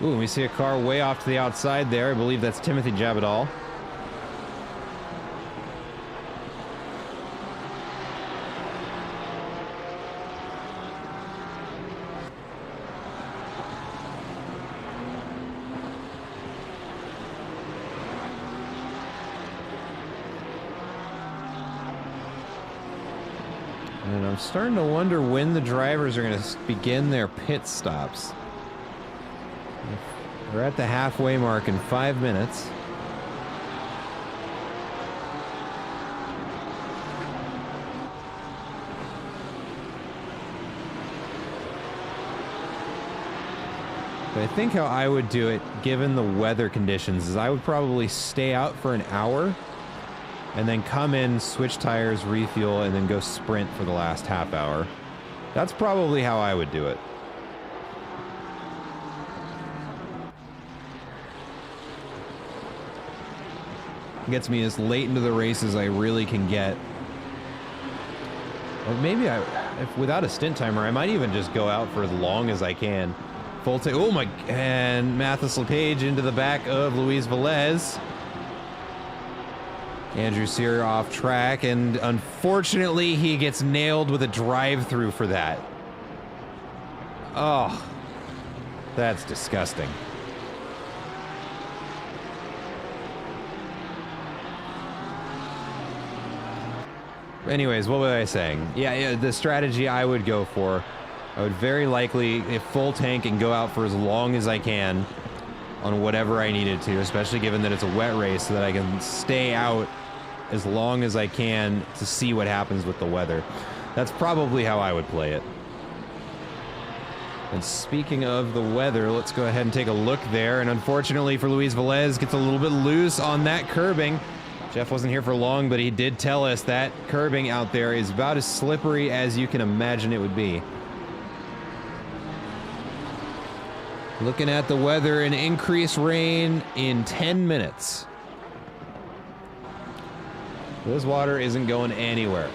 A: Ooh, we see a car way off to the outside there. I believe that's Timothy Jabadal. And I'm starting to wonder when the drivers are going to begin their pit stops. We're at the halfway mark in 5 minutes. But I think how I would do it, given the weather conditions, is I would probably stay out for an hour and then come in, switch tires, refuel, and then go sprint for the last half hour. That's probably how I would do it. Gets me as late into the race as I really can get. Or maybe if without a stint timer, I might even just go out for as long as I can. Full take. Oh my! And Mathis LePage into the back of Luis Velez. Andrew Sear off track, and unfortunately, he gets nailed with a drive-through for that. Oh, that's disgusting. Anyways, what was I saying? Yeah, the strategy I would go for, I would very likely, if full tank, and go out for as long as I can on whatever I needed to, especially given that it's a wet race, so that I can stay out as long as I can to see what happens with the weather. That's probably how I would play it. And speaking of the weather, let's go ahead and take a look there. And unfortunately for Luis Velez, gets a little bit loose on that curbing. Jeff wasn't here for long, but he did tell us that curbing out there is about as slippery as you can imagine it would be. Looking at the weather, an increased rain in 10 minutes. This water isn't going anywhere.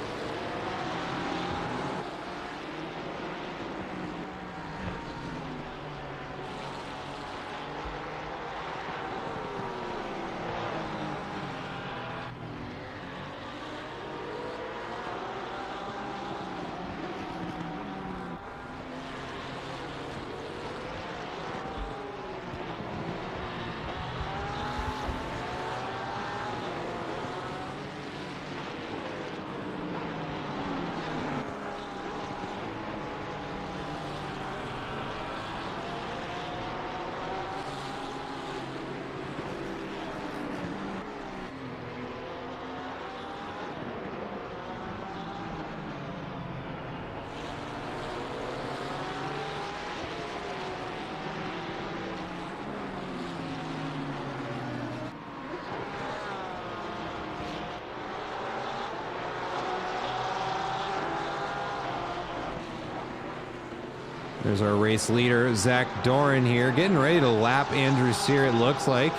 A: There's our race leader, Zach Doran here, getting ready to lap Andrew Sear, it looks like.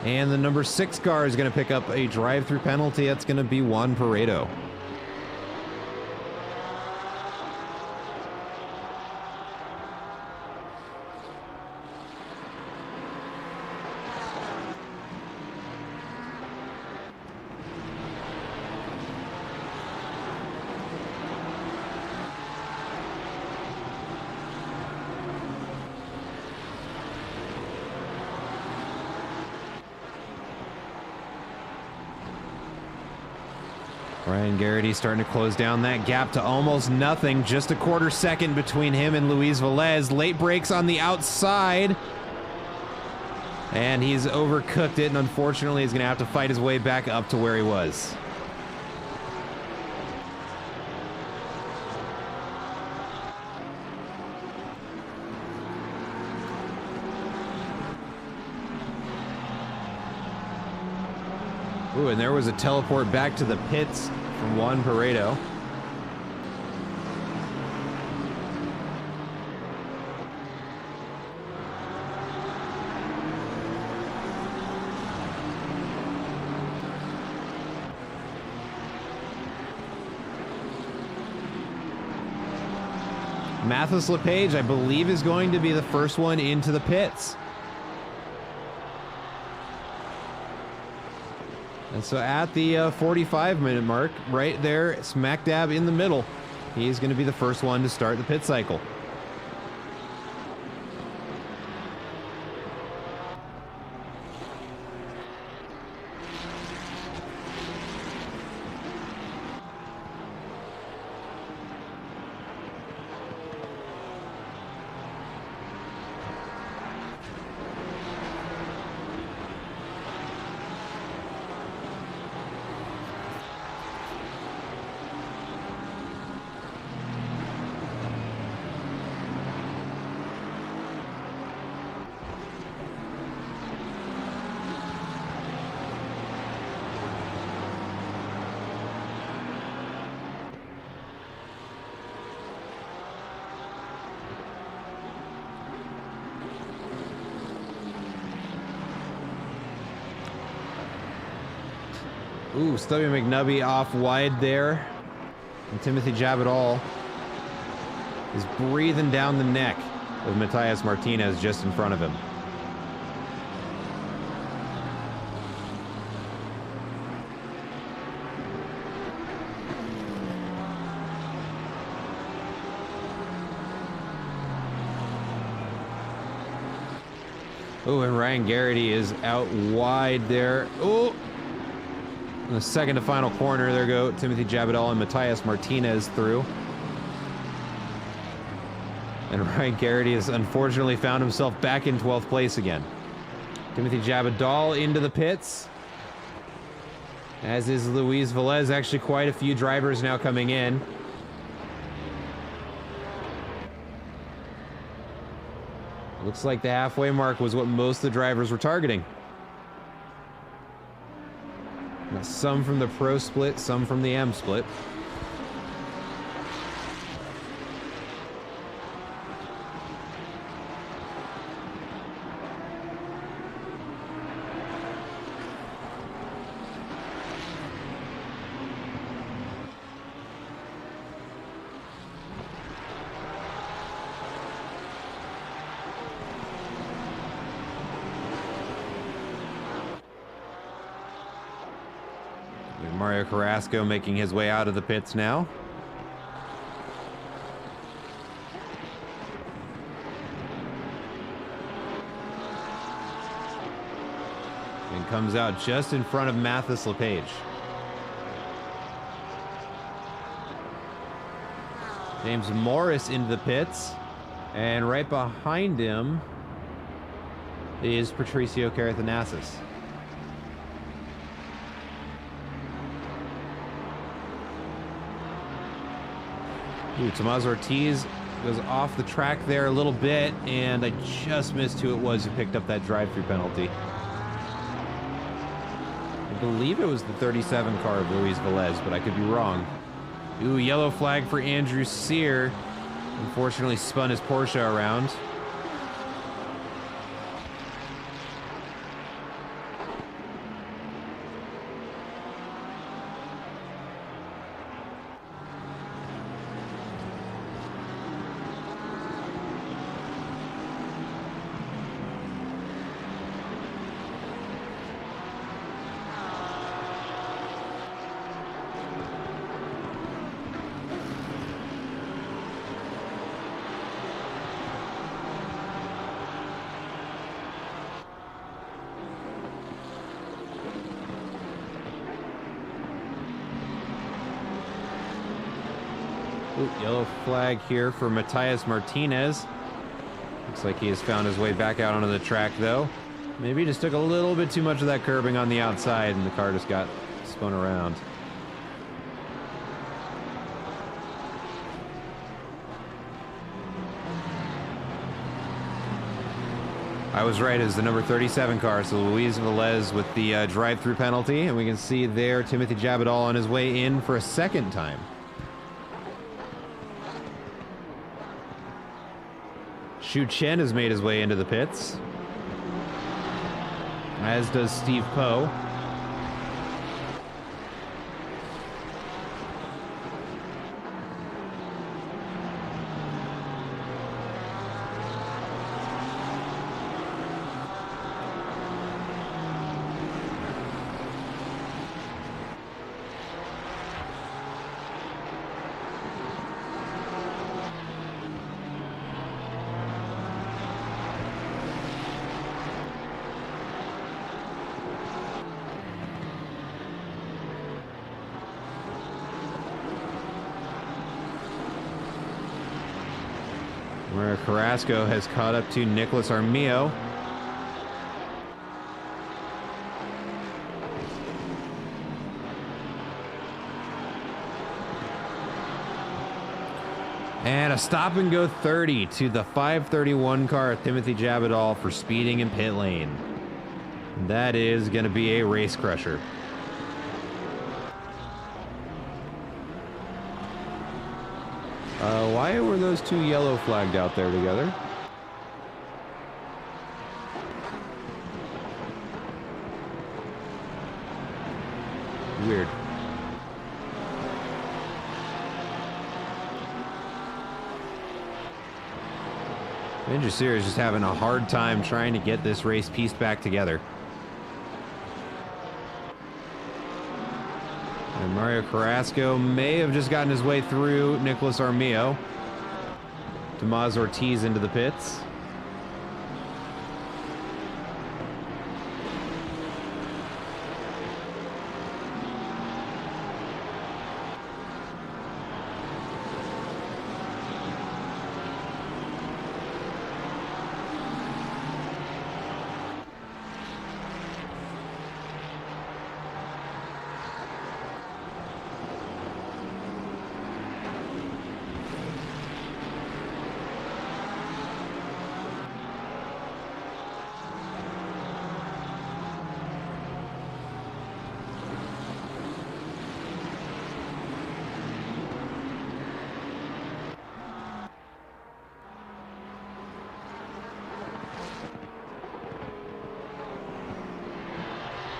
A: And the number 6 car is going to pick up a drive-through penalty. That's going to be Juan Paredo. Ryan Garrity starting to close down that gap to almost nothing. Just a quarter second between him and Luis Velez. Late brakes on the outside. And he's overcooked it, and unfortunately he's going to have to fight his way back up to where he was. Ooh, and there was a teleport back to the pits from Juan Paredo. Mathis LePage, I believe, is going to be the first one into the pits. And so at the 45-minute mark, right there, smack dab in the middle, he's going to be the first one to start the pit cycle. Ooh, Stubby McNubby off wide there. And Timothy Jabadal is breathing down the neck of Matthias Martinez just in front of him. Oh, and Ryan Garrity is out wide there. Oh! In the second to final corner, there go Timothy Jabadal and Matthias Martinez through. And Ryan Garrity has unfortunately found himself back in 12th place again. Timothy Jabadal into the pits. As is Luis Velez. Actually, quite a few drivers now coming in. Looks like the halfway mark was what most of the drivers were targeting. Some from the Pro split, some from the M split. Mario Carrasco making his way out of the pits now. And comes out just in front of Mathis LePage. James Morris into the pits. And right behind him is Patricio Carathanassis. Ooh, Tomás Ortiz was off the track there a little bit, and I just missed who it was who picked up that drive-through penalty. I believe it was the 37 car of Luis Velez, but I could be wrong. Ooh, yellow flag for Andrew Sear. Unfortunately spun his Porsche around. Ooh, yellow flag here for Matias Martinez. Looks like he has found his way back out onto the track, though. Maybe he just took a little bit too much of that curbing on the outside, and the car just got spun around. I was right, as the number 37 car, so Luis Velez with the drive-through penalty, and we can see there Timothy Jabadal on his way in for a second time. Shu Chen has made his way into the pits, as does Steve Poe. Where Carrasco has caught up to Nicholas Armillo. And a stop and go 30 to the 531 car, Timothy Jabadal, for speeding in pit lane. That is going to be a race crusher. Why were those two yellow flagged out there together? Weird. Ninja Series is just having a hard time trying to get this race pieced back together. And Mario Carrasco may have just gotten his way through Nicholas Armillo. Tomás Ortiz into the pits.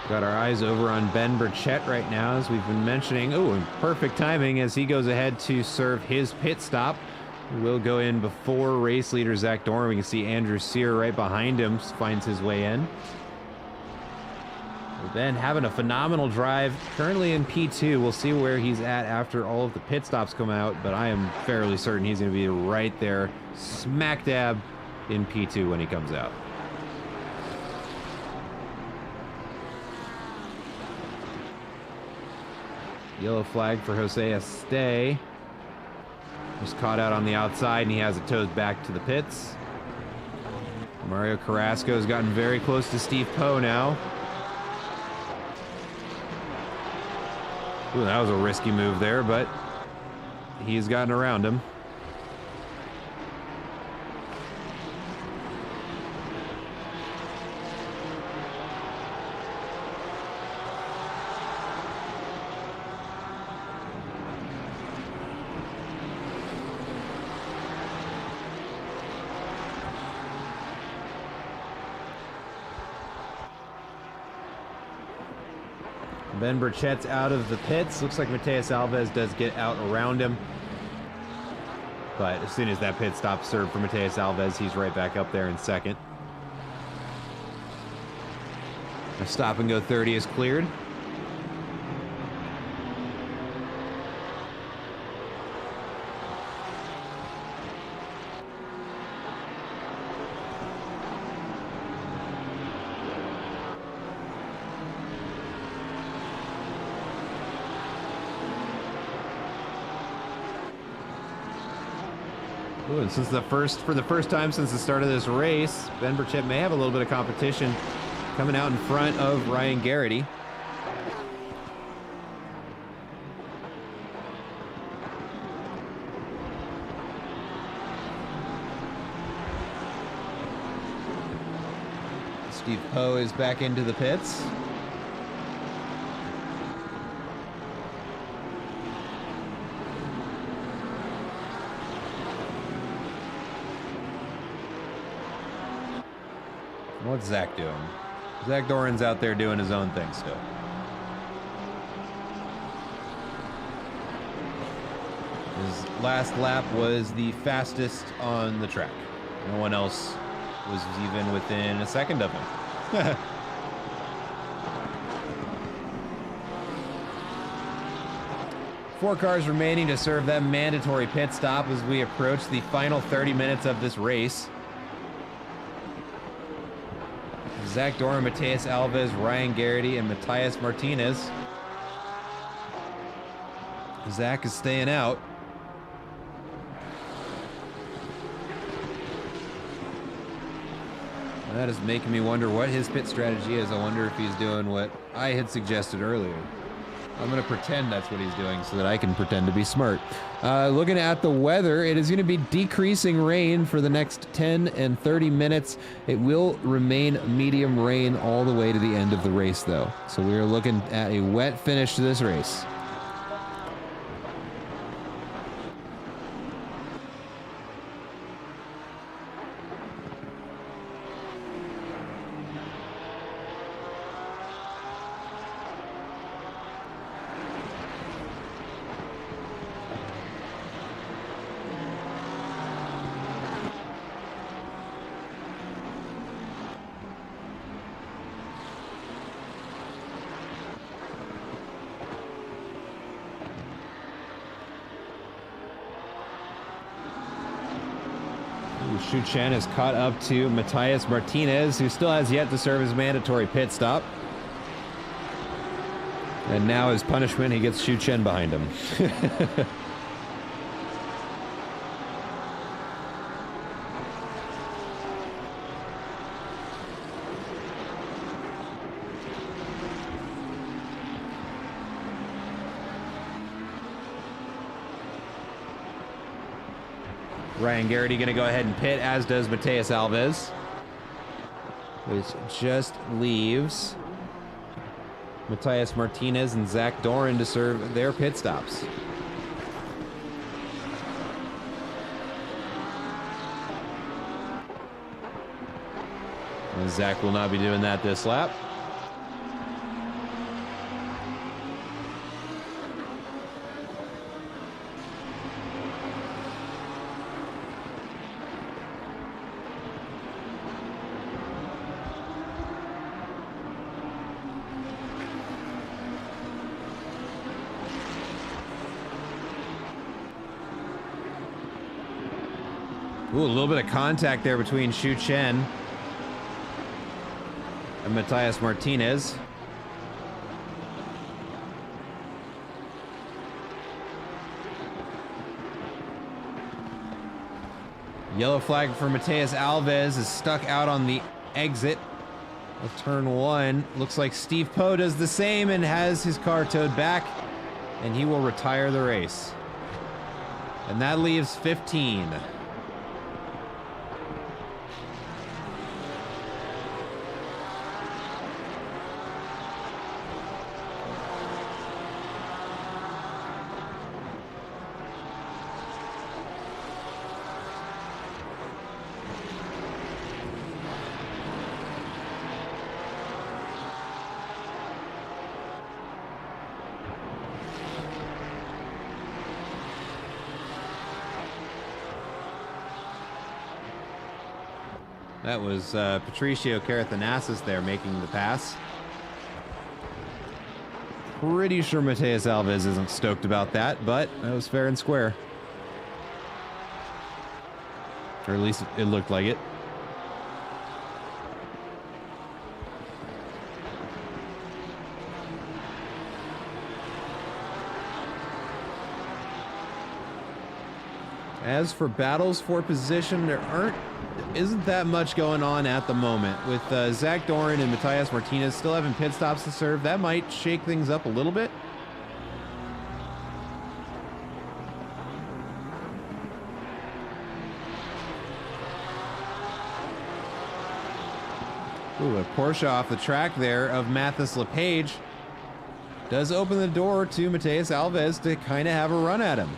A: Got our eyes over on Ben Burchett right now, as we've been mentioning. Oh, and perfect timing as he goes ahead to serve his pit stop. Will go in before race leader Zach Dorn. We can see Andrew Sear right behind him, finds his way in. Ben having a phenomenal drive, currently in P2. We'll see where he's at after all of the pit stops come out, but I am fairly certain he's going to be right there, smack dab in P2 when he comes out. Yellow flag for Jose Este. Just caught out on the outside, and he has it towed back to the pits. Mario Carrasco has gotten very close to Steve Poe now. Ooh, that was a risky move there, but he's gotten around him. Ben Burchett's out of the pits. Looks like Mateus Alves does get out around him. But as soon as that pit stop served for Mateus Alves, he's right back up there in second. A stop and go 30 is cleared. Ooh, and for the first time since the start of this race, Ben Burchett may have a little bit of competition coming out in front of Ryan Garrity. Steve Poe is back into the pits. What's Zach doing? Zach Doran's out there doing his own thing still. His last lap was the fastest on the track. No one else was even within a second of him. 4 cars remaining to serve that mandatory pit stop as we approach the final 30 minutes of this race. Zach Doran, Mateus Alves, Ryan Garrity, and Matthias Martinez. Zach is staying out. That is making me wonder what his pit strategy is. I wonder if he's doing what I had suggested earlier. I'm going to pretend that's what he's doing so that I can pretend to be smart. Looking at the weather, it is going to be decreasing rain for the next 10 and 30 minutes. It will remain medium rain all the way to the end of the race, though. So we are looking at a wet finish to this race. Shu Chen is caught up to Matthias Martinez, who still has yet to serve his mandatory pit stop. And now as punishment, he gets Shu Chen behind him. Ryan Garrity going to go ahead and pit, as does Mateus Alves, which just leaves Matthias Martinez and Zach Doran to serve their pit stops. And Zach will not be doing that this lap. Ooh, a little bit of contact there between Shu Chen and Matthias Martinez. Yellow flag for Mateus Alves is stuck out on the exit of turn 1. Looks like Steve Poe does the same and has his car towed back, and he will retire the race. And that leaves 15. That was Patricio Carathanassis there making the pass. Pretty sure Mateus Alves isn't stoked about that, but that was fair and square. Or at least it looked like it. As for battles for position, isn't that much going on at the moment. With Zach Doran and Matthias Martinez still having pit stops to serve, that might shake things up a little bit. Ooh, a Porsche off the track there of Mathis LePage does open the door to Mateus Alves to kind of have a run at him.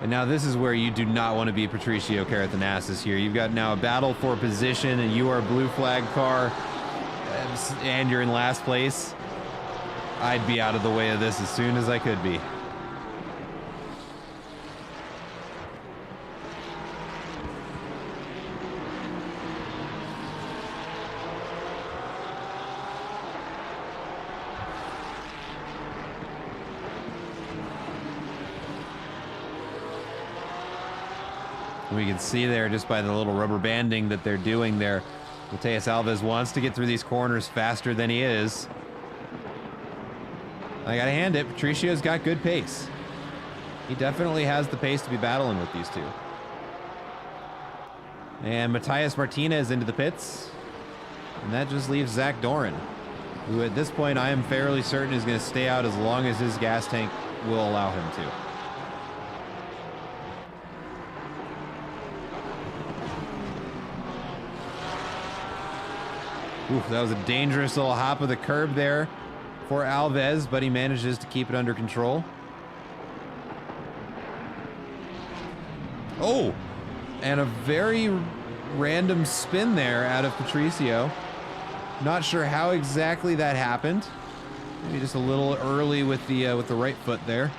A: And now this is where you do not want to be Patricio Carathanassis here. You've got now a battle for position, and you are a blue flag car, and you're in last place. I'd be out of the way of this as soon as I could be. We can see there just by the little rubber banding that they're doing there. Mateus Alves wants to get through these corners faster than he is. I gotta hand it, Patricio's got good pace. He definitely has the pace to be battling with these two. And Matthias Martinez into the pits. And that just leaves Zach Doran, who at this point I am fairly certain is gonna stay out as long as his gas tank will allow him to. Oof, that was a dangerous little hop of the curb there for Alves, but he manages to keep it under control. Oh, and a very random spin there out of Patricio. Not sure how exactly that happened. Maybe just a little early with the right foot there.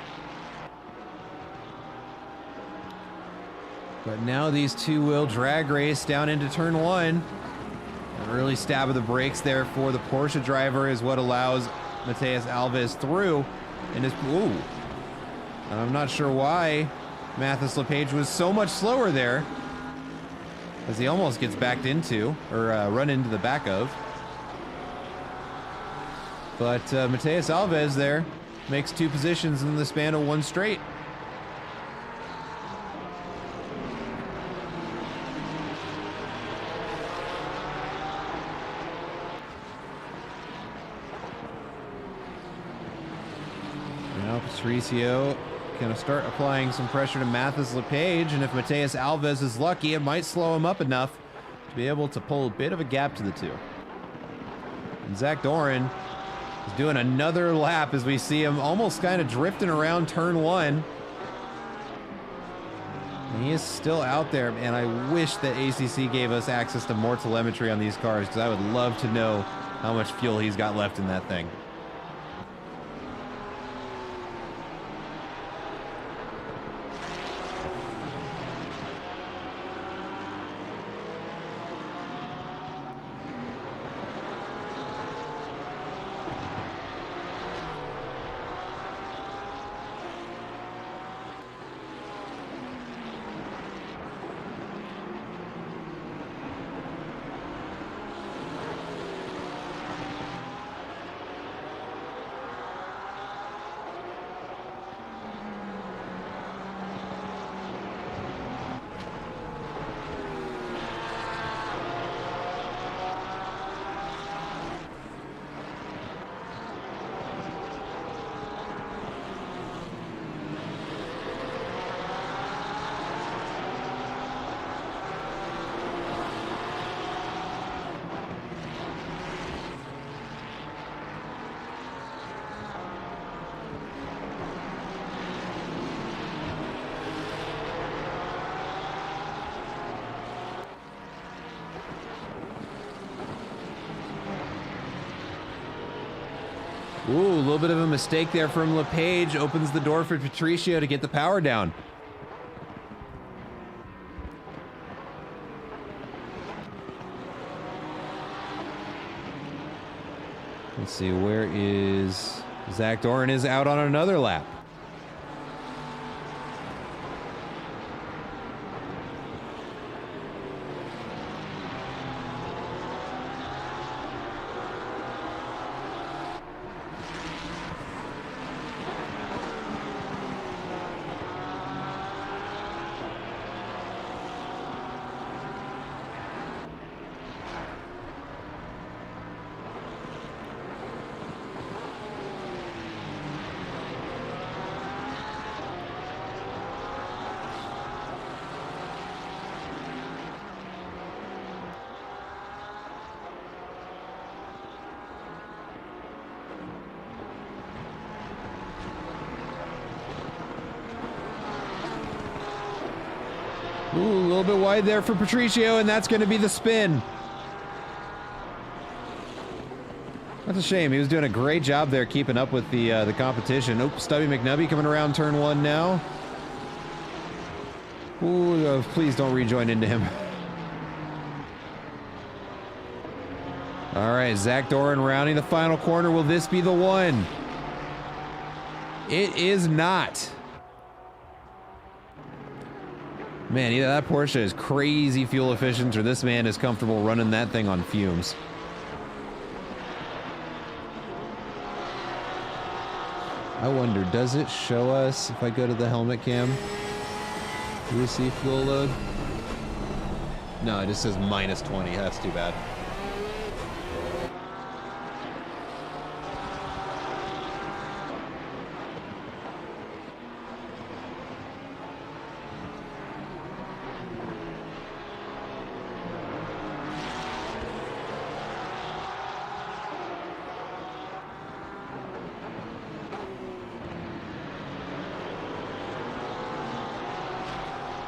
A: But now these two will drag race down into turn one. An early stab of the brakes there for the Porsche driver is what allows Mateus Alves through. And ooh. And I'm not sure why Mathis LePage was so much slower there, as he almost gets backed into, or run into the back of. But Mateus Alves there makes two positions in the span of one straight. Patricio gonna start applying some pressure to Mathis LePage, and if Mateus Alves is lucky, it might slow him up enough to be able to pull a bit of a gap to the two. And Zach Doran is doing another lap as we see him almost kind of drifting around turn one. And he is still out there, and I wish that ACC gave us access to more telemetry on these cars, because I would love to know how much fuel he's got left in that thing. Ooh, a little bit of a mistake there from LePage. Opens the door for Patricio to get the power down. Let's see, where is Zach Doran? Is out on another lap. Ooh, a little bit wide there for Patricio, and that's going to be the spin. That's a shame. He was doing a great job there keeping up with the competition. Oh, Stubby McNubby coming around turn 1 now. Ooh, please don't rejoin into him. All right, Zach Doran rounding the final corner. Will this be the one? It is not. Man, either that Porsche is crazy fuel efficient or this man is comfortable running that thing on fumes. I wonder, does it show us if I go to the helmet cam? Do we see fuel load? No, it just says -20. That's too bad.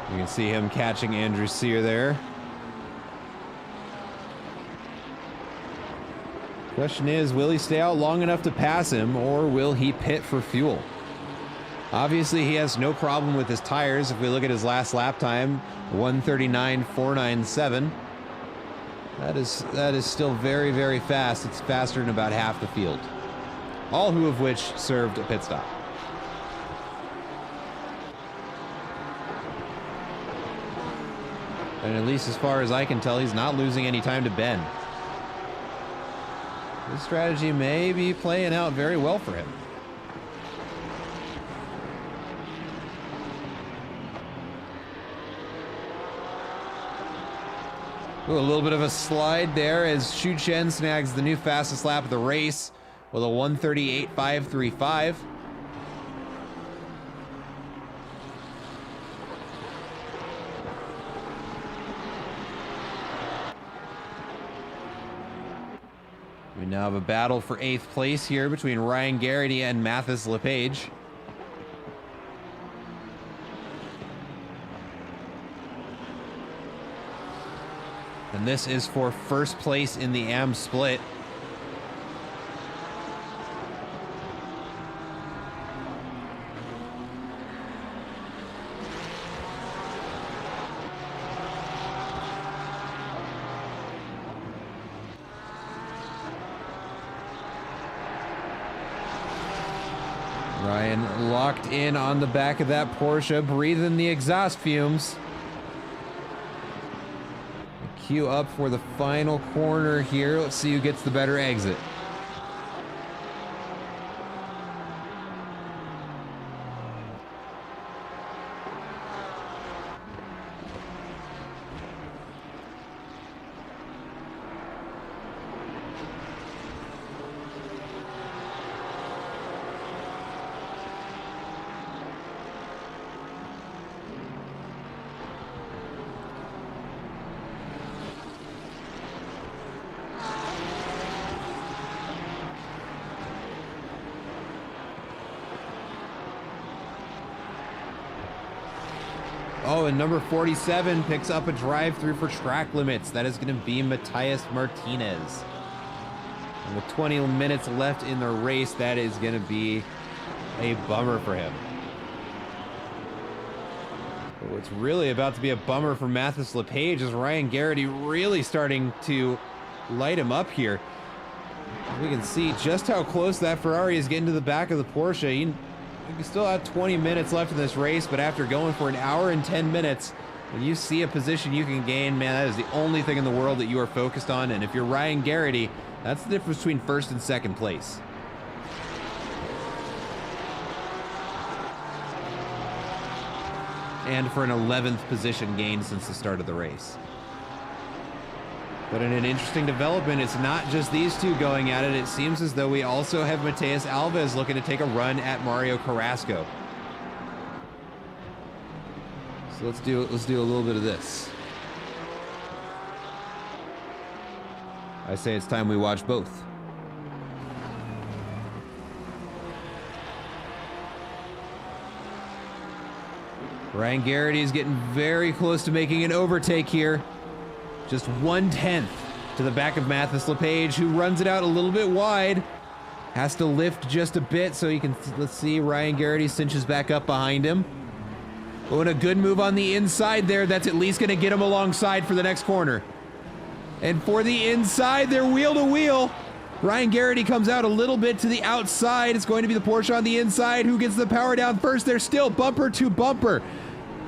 A: You can see him catching Andrew Sear there. Question is, will he stay out long enough to pass him, or will he pit for fuel? Obviously, he has no problem with his tires. If we look at his last lap time, 1:39.497. That is still very, very fast. It's faster than about half the field. All who of which served a pit stop. And at least as far as I can tell, he's not losing any time to Ben. This strategy may be playing out very well for him. Ooh, a little bit of a slide there as Xu Chen snags the new fastest lap of the race with a 1:38.535. We now have a battle for 8th place here between Ryan Garrity and Mathis LePage. And this is for first place in the AM split. Ryan locked in on the back of that Porsche, breathing the exhaust fumes. Queue up for the final corner here. Let's see who gets the better exit. Oh, and number 47 picks up a drive-through for track limits. That is going to be Matias Martinez. And with 20 minutes left in the race, that is going to be a bummer for him. But what's really about to be a bummer for Mathis LePage is Ryan Garrity really starting to light him up here. We can see just how close that Ferrari is getting to the back of the Porsche. You still have 20 minutes left in this race, but after going for an hour and 10 minutes, when you see a position you can gain, man, that is the only thing in the world that you are focused on. And if you're Ryan Garrity, that's the difference between first and second place. And for an 11th position gain since the start of the race. But in an interesting development, it's not just these two going at it. It seems as though we also have Mateus Alves looking to take a run at Mario Carrasco. So let's do a little bit of this. I say it's time we watch both. Ryan Garrity is getting very close to making an overtake here. Just 1/10 to the back of Mathis LePage, who runs it out a little bit wide. Has to lift just a bit so he can, let's see, Ryan Garrity cinches back up behind him. Oh, and a good move on the inside there. That's at least going to get him alongside for the next corner. And for the inside, they're wheel to wheel. Ryan Garrity comes out a little bit to the outside. It's going to be the Porsche on the inside. Who gets the power down first? They're still bumper to bumper.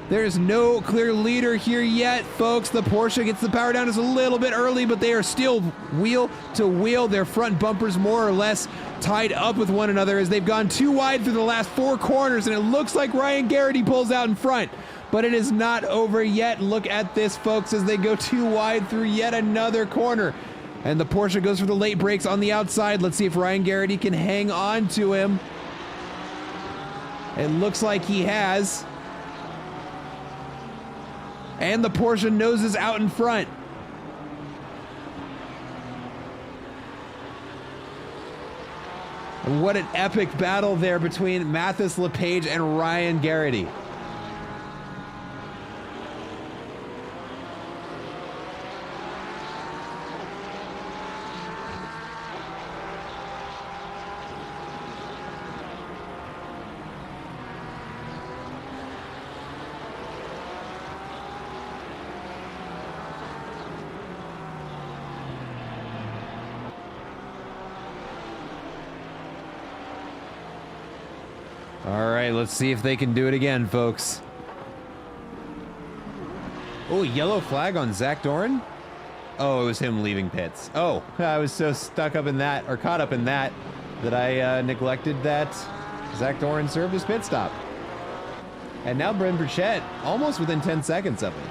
A: There's no clear leader here yet, folks. The Porsche gets the power down just a little bit early, but they are still wheel to wheel. Their front bumpers more or less tied up with one another as they've gone too wide through the last 4 corners, and it looks like Ryan Garrity pulls out in front. But it is not over yet. Look at this, folks, as they go too wide through yet another corner. And the Porsche goes for the late brakes on the outside. Let's see if Ryan Garrity can hang on to him. It looks like he has. And the Porsche noses out in front. And what an epic battle there between Mathis LePage and Ryan Garrity. All right, let's see if they can do it again, folks. Oh, yellow flag on Zach Doran? Oh, it was him leaving pits. Oh, I was so stuck up in that, or caught up in that, that I neglected that Zach Doran served his pit stop. And now Brent Burchett, almost within 10 seconds of him.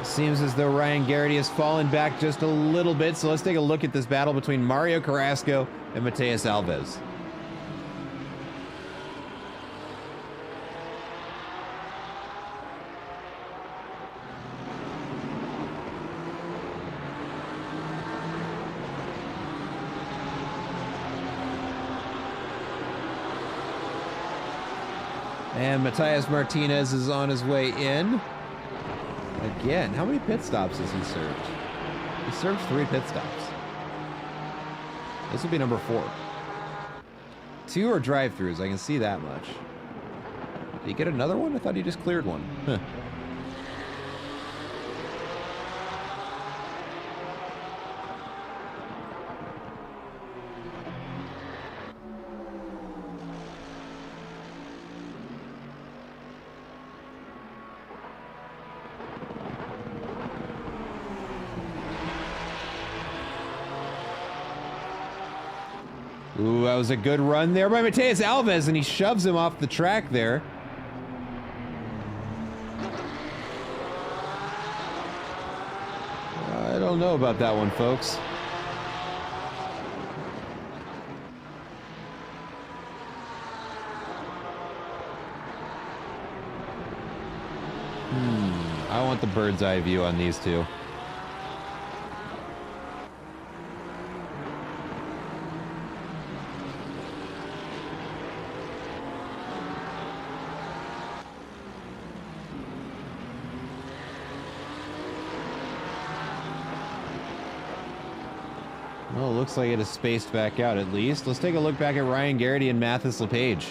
A: Seems as though Ryan Garrity has fallen back just a little bit, so let's take a look at this battle between Mario Carrasco and Mateus Alves. And Matias Martinez is on his way in. Again, how many pit stops has he served? He served 3 pit stops. This will be number 4. 2 are drive-thrus, I can see that much. Did he get another one? I thought he just cleared one. Huh. Ooh, that was a good run there by Mateus Alves, and he shoves him off the track there. I don't know about that one, folks. I want the bird's eye view on these two. Well, it looks like it is spaced back out at least. Let's take a look back at Ryan Garrity and Mathis LePage.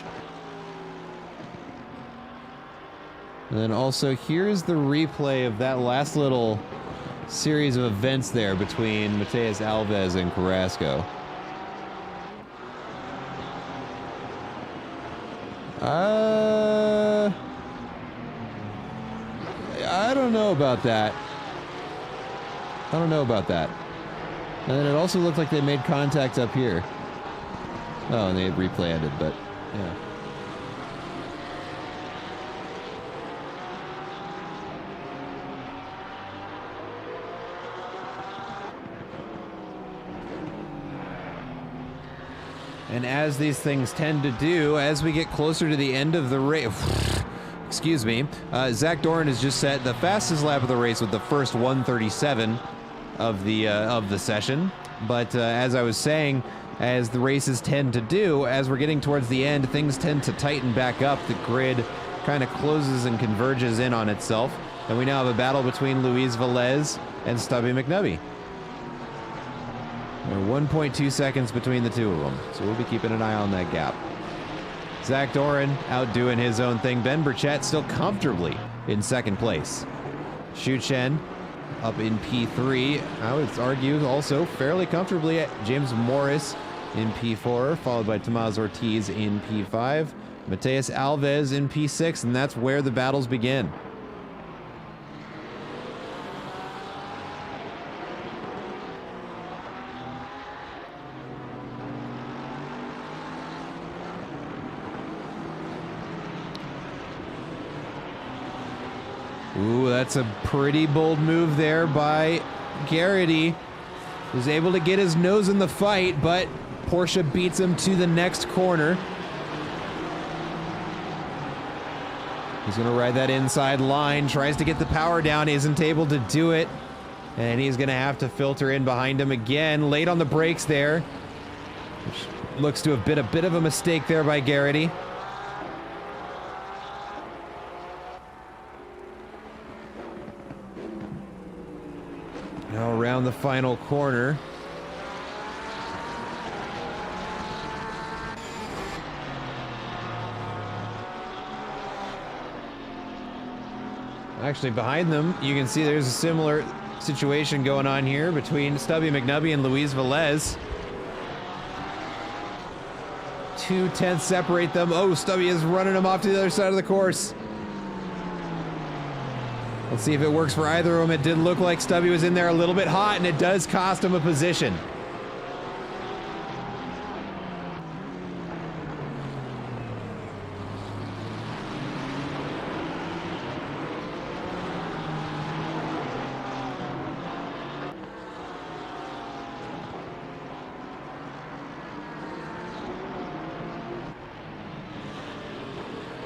A: And then also, here's the replay of that last little series of events there between Mateus Alves and Carrasco. I don't know about that. I don't know about that. And then it also looked like they made contact up here. Oh, and they had replanted, but yeah. And as these things tend to do, as we get closer to the end of the race, excuse me. Zach Doran has just set the fastest lap of the race with the first 1:37 of the session. But as I was saying, as the races tend to do, as we're getting towards the end, things tend to tighten back up. The grid kind of closes and converges in on itself. And we now have a battle between Luis Velez and Stubby McNubby. 1.2 seconds between the two of them, so we'll be keeping an eye on that gap. Zach Doran out doing his own thing. Ben Burchett still comfortably in second place. Xu Chen up in P3. I would argue also fairly comfortably at James Morris in P4, followed by Tomás Ortiz in P5. Mateus Alves in P6, and that's where the battles begin. Ooh, that's a pretty bold move there by Garrity. Was able to get his nose in the fight, but Porsche beats him to the next corner. He's going to ride that inside line, tries to get the power down, isn't able to do it. And he's going to have to filter in behind him again. Late on the brakes there, which looks to have been a bit of a mistake there by Garrity. Now around the final corner. Actually, behind them, you can see there's a similar situation going on here between Stubby McNubby and Luis Velez. 2/10 separate them. Oh, Stubby is running him off to the other side of the course. Let's see if it works for either of them. It did look like Stubby was in there a little bit hot, and it does cost him a position.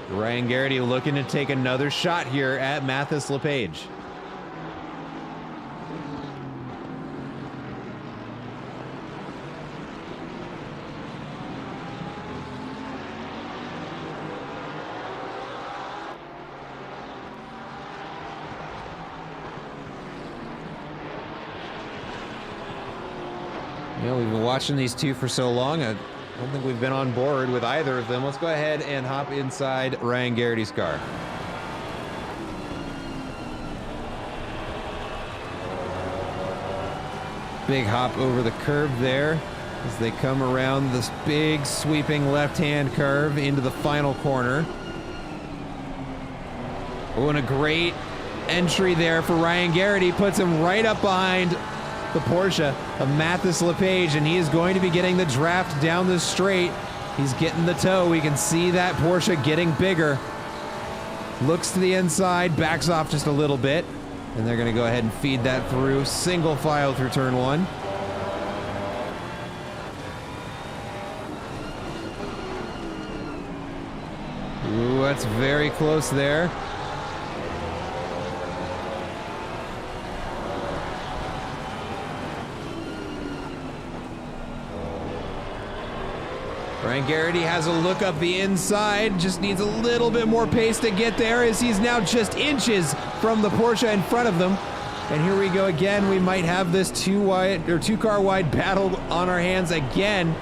A: Ryan Garrity looking to take another shot here at Mathis LePage. You know, we've been watching these two for so long. I don't think we've been on board with either of them. Let's go ahead and hop inside Ryan Garrity's car. Big hop over the curb there as they come around this big sweeping left-hand curve into the final corner. Oh, and a great entry there for Ryan Garrity. Puts him right up behind the Porsche of Mathis LePage, and he is going to be getting the draft down the straight. He's getting the toe. We can see that Porsche getting bigger. Looks to the inside, backs off just a little bit, and they're going to go ahead and feed that through. Single file through turn one. Ooh, that's very close there. Ryan Garrity has a look up the inside, just needs a little bit more pace to get there as he's now just inches from the Porsche in front of them. And here we go again. We might have this two-car wide battle on our hands again.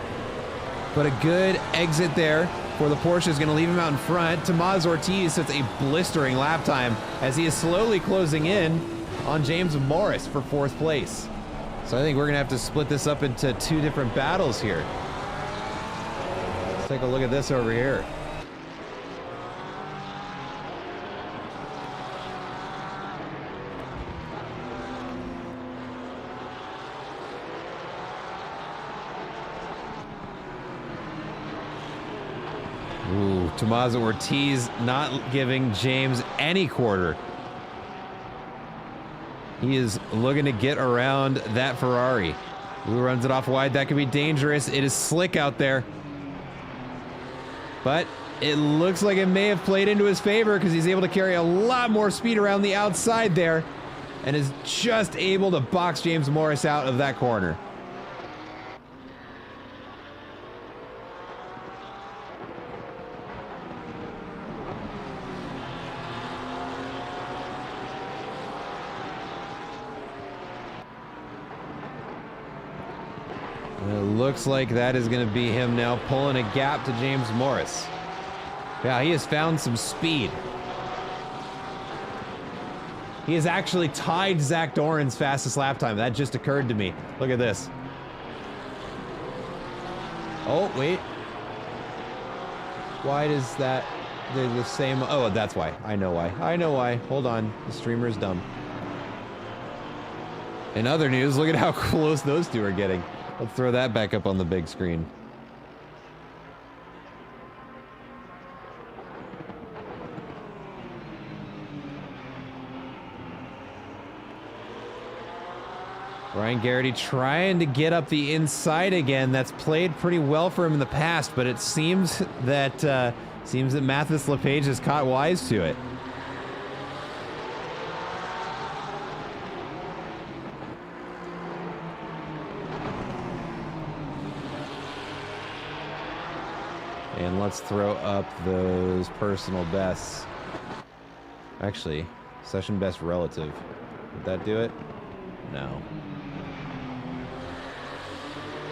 A: But a good exit there for the Porsche is going to leave him out in front. Tomás Ortiz sets a blistering lap time as he is slowly closing in on James Morris for fourth place. So I think we're going to have to split this up into two different battles here. Let's take a look at this over here. Ooh, Tomás Ortiz not giving James any quarter. He is looking to get around that Ferrari. Ooh, runs it off wide. That could be dangerous. It is slick out there. But It looks like it may have played into his favor because he's able to carry a lot more speed around the outside there and is just able to box James Morris out of that corner. It looks like that is going to be him now pulling a gap to James Morris. Yeah, he has found some speed. He has actually tied Zach Doran's fastest lap time. That just occurred to me. Look at this. Oh, wait. Why does that... They're the same... Oh, that's why. I know why. I know why. Hold on. The streamer is dumb. In other news, look at how close those two are getting. Let's throw that back up on the big screen. Ryan Garrity trying to get up the inside again. That's played pretty well for him in the past, but it seems that Mathis LePage has caught wise to it. And let's throw up those personal bests. Actually, session best relative. Would that do it? No.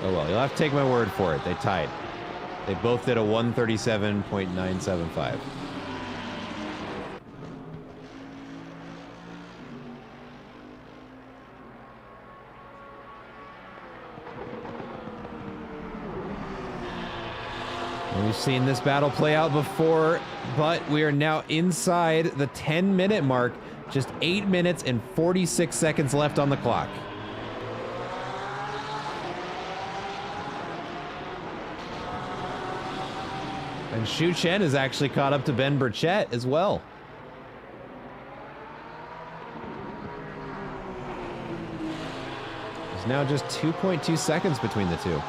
A: Oh well, you'll have to take my word for it. They tied. They both did a 137.975. We've seen this battle play out before, but we are now inside the 10-minute mark. Just 8 minutes and 46 seconds left on the clock. And Shu Chen is actually caught up to Ben Burchett as well. There's now just 2.2 seconds between the two.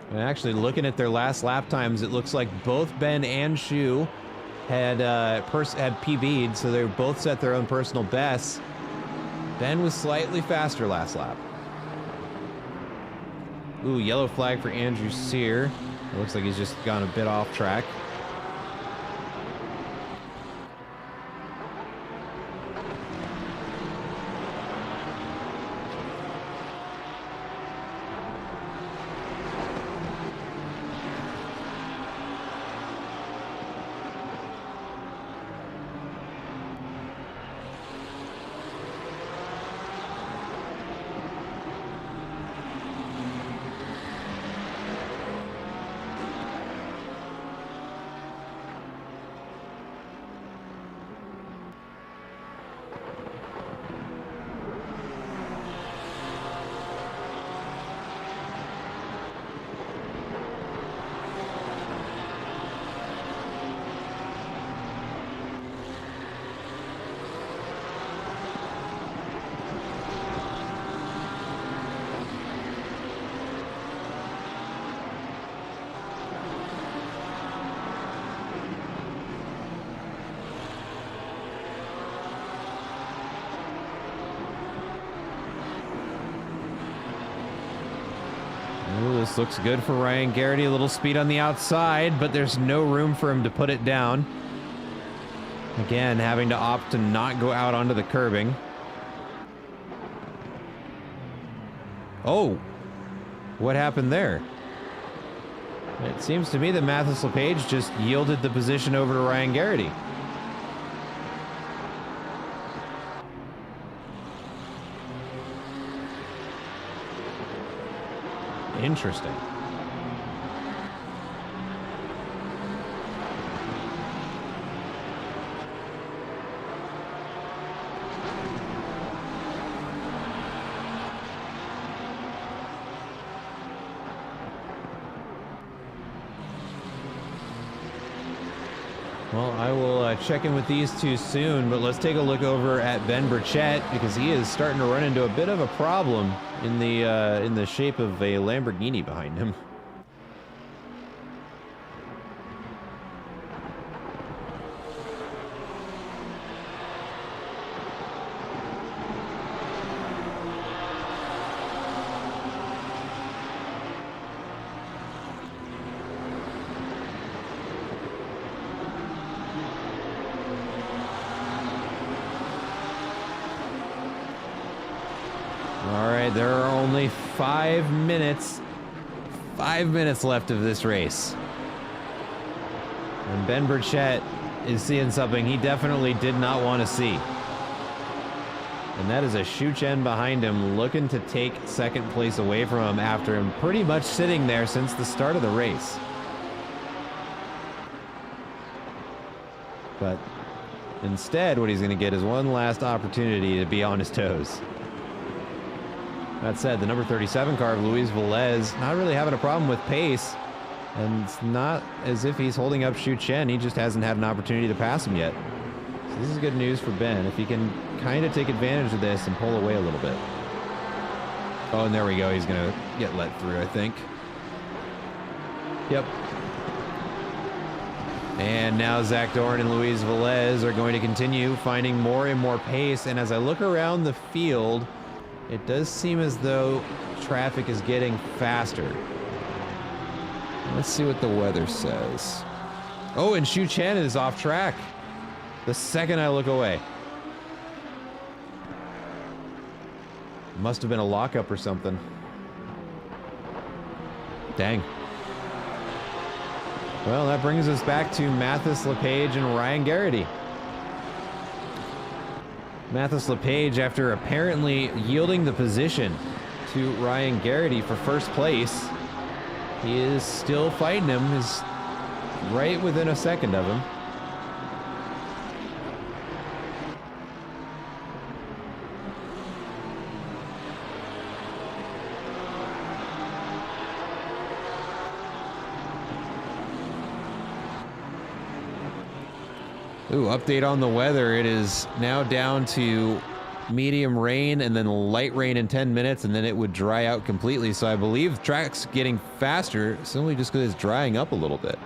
A: And actually, looking at their last lap times, it looks like both Ben and Shu had PB'd, so they both set their own personal bests. Ben was slightly faster last lap. Ooh, yellow flag for Andrew Sear. It looks like he's just gone a bit off track. This looks good for Ryan Garrity. A little speed on the outside, but there's no room for him to put it down. Again, having to opt to not go out onto the curbing. Oh, what happened there? It seems to me that Mathis LePage just yielded the position over to Ryan Garrity. Interesting. Well, I will check in with these two soon, but let's take a look over at Ben Burchett because he is starting to run into a bit of a problem in the shape of a Lamborghini behind him. All right, there are only 5 minutes left of this race. And Ben Burchett is seeing something he definitely did not want to see. And that is a Shu Chen behind him looking to take second place away from him after him pretty much sitting there since the start of the race. But instead, what he's going to get is one last opportunity to be on his toes. That said, the number 37 car of Luis Velez not really having a problem with pace, and it's not as if he's holding up Shu Chen. He just hasn't had an opportunity to pass him yet. So this is good news for Ben if he can kind of take advantage of this and pull away a little bit. Oh, and there we go. He's going to get let through, I think. Yep. And now Zach Dorn and Luis Velez are going to continue finding more and more pace, and as I look around the field, it does seem as though traffic is getting faster. Let's see what the weather says. Oh, and Shu Chen is off track the second I look away. Must have been a lockup or something. Dang. Well, that brings us back to Mathis LePage and Ryan Garrity. Mathis LePage, after apparently yielding the position to Ryan Garrity for first place, he is still fighting him. He's right within a second of him. Ooh, update on the weather. It is now down to medium rain and then light rain in 10 minutes, and then it would dry out completely. So I believe the track's getting faster simply just because it's drying up a little bit.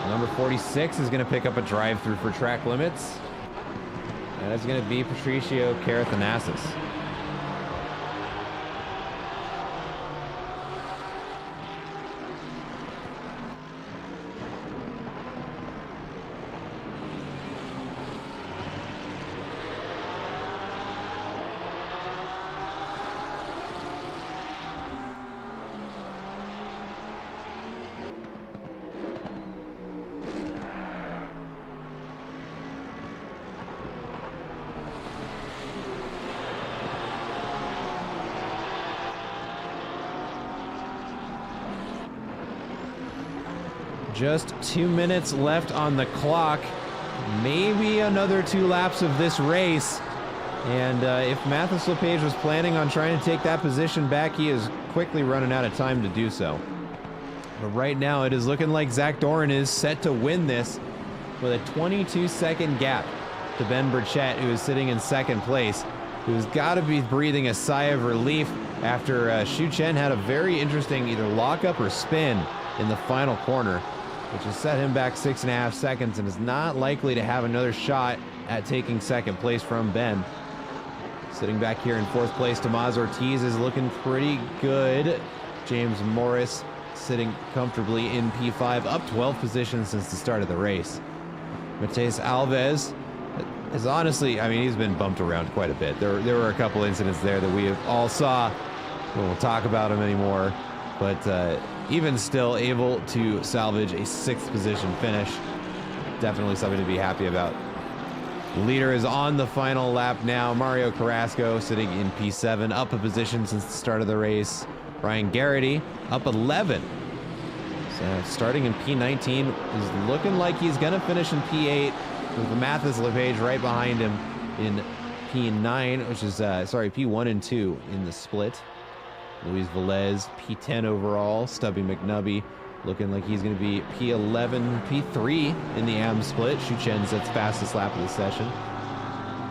A: Number 46 is going to pick up a drive-through for track limits. That is going to be Patricio Carathanasis. Just 2 minutes left on the clock. Maybe another 2 laps of this race. And if Mathis LePage was planning on trying to take that position back, he is quickly running out of time to do so. But right now, it is looking like Zach Doran is set to win this with a 22-second gap to Ben Burchett, who is sitting in second place, who's got to be breathing a sigh of relief after Shu Chen had a very interesting either lockup or spin in the final corner, which has set him back 6.5 seconds and is not likely to have another shot at taking second place from Ben. Sitting back here in fourth place, Tomas Ortiz is looking pretty good. James Morris sitting comfortably in P5, up 12 positions since the start of the race. Mateus Alves is honestly, I mean, he's been bumped around quite a bit. There were a couple incidents there that we all saw. We won't talk about them anymore, but even still able to salvage a 6th position finish. Definitely something to be happy about. The leader is on the final lap now. Mario Carrasco sitting in P7, up a position since the start of the race. Ryan Garrity up 11. Starting in P19, is looking like he's going to finish in P8 with Mathis LePage right behind him in P9, which is, P1 and 2 in the split. Luis Velez, P10 overall. Stubby McNubby looking like he's going to be P11, P3 in the AM split. Shu Chen sets fastest lap of the session.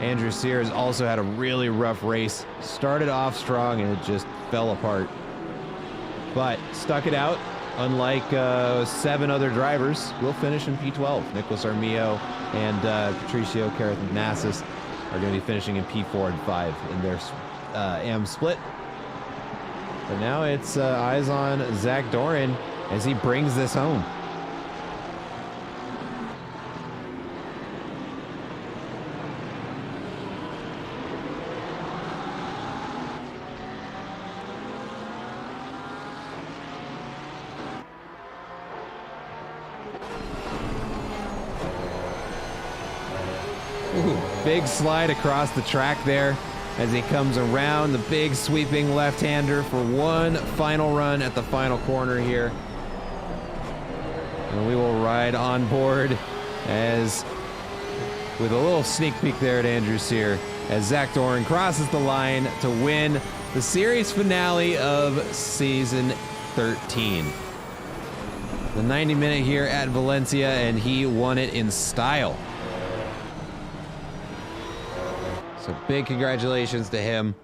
A: Andrew Sears also had a really rough race. Started off strong and it just fell apart. But stuck it out. Unlike 7 other drivers, will finish in P12. Nicholas Armillo and Patricio Carathonassis are going to be finishing in P4 and 5 in their AM split. But now it's eyes on Zach Doran as he brings this home. Ooh, big slide across the track there as he comes around the big sweeping left-hander for one final run at the final corner here. And we will ride on board as, with a little sneak peek there at Andrew Sear, as Zach Doran crosses the line to win the series finale of season 13. The 90-minute here at Valencia, and he won it in style. So big congratulations to him.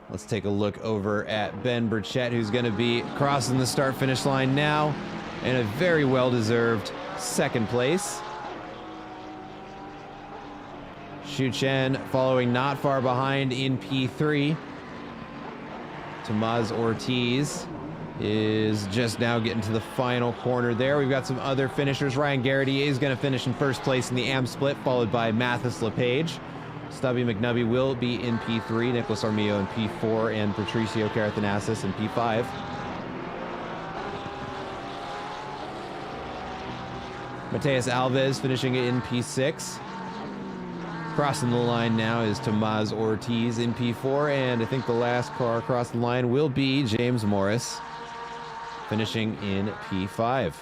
A: Let's take a look over at Ben Burchett, who's going to be crossing the start-finish line now in a very well-deserved second place. Shu Chen following not far behind in P3. Tomás Ortiz is just now getting to the final corner there. We've got some other finishers. Ryan Garrity is going to finish in first place in the AM split, followed by Mathis LePage. Stubby McNubby will be in P3, Nicholas Armillo in P4, and Patricio Carathonassis in P5. Mateus Alves finishing in P6. Crossing the line now is Tomás Ortiz in P4, and I think the last car across the line will be James Morris, finishing in P5.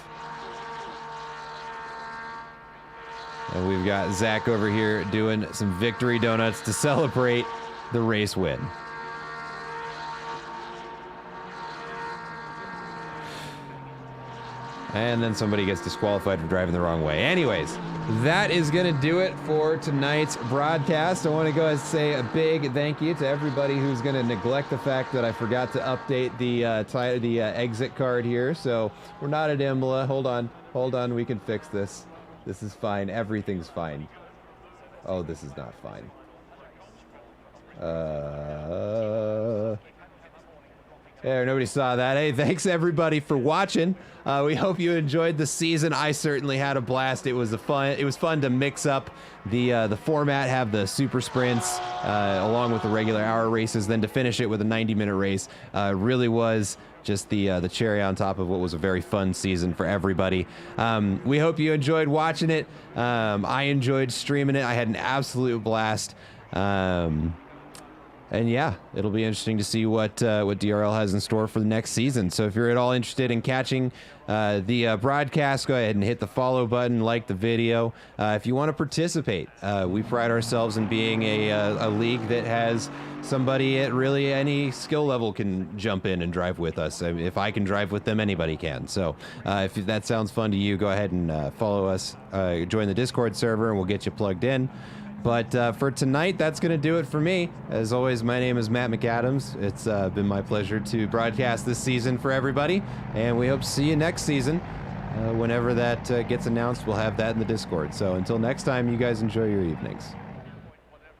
A: And we've got Zach over here doing some victory donuts to celebrate the race win. And then somebody gets disqualified for driving the wrong way. Anyways, that is going to do it for tonight's broadcast. I want to go ahead and say a big thank you to everybody who's going to neglect the fact that I forgot to update the exit card here. So we're not at Imola. Hold on. We can fix this. This is fine. Everything's fine. Oh, this is not fine. There, nobody saw that. Hey, thanks everybody for watching. We hope you enjoyed the season. I certainly had a blast. It was fun to mix up the format, have the super sprints along with the regular hour races, then to finish it with a 90-minute race. Really was just the cherry on top of what was a very fun season for everybody. We hope you enjoyed watching it. I enjoyed streaming it. I had an absolute blast. And yeah, it'll be interesting to see what DRL has in store for the next season. So if you're at all interested in catching the broadcast, go ahead and hit the follow button, like the video. If you want to participate, we pride ourselves in being a league that has somebody at really any skill level can jump in and drive with us. I mean, if I can drive with them, anybody can. So if that sounds fun to you, go ahead and follow us, join the Discord server, and we'll get you plugged in. But for tonight, that's going to do it for me. As always, my name is Matt McAdams. It's been my pleasure to broadcast this season for everybody, and we hope to see you next season. Whenever that gets announced, we'll have that in the Discord. So until next time, you guys enjoy your evenings.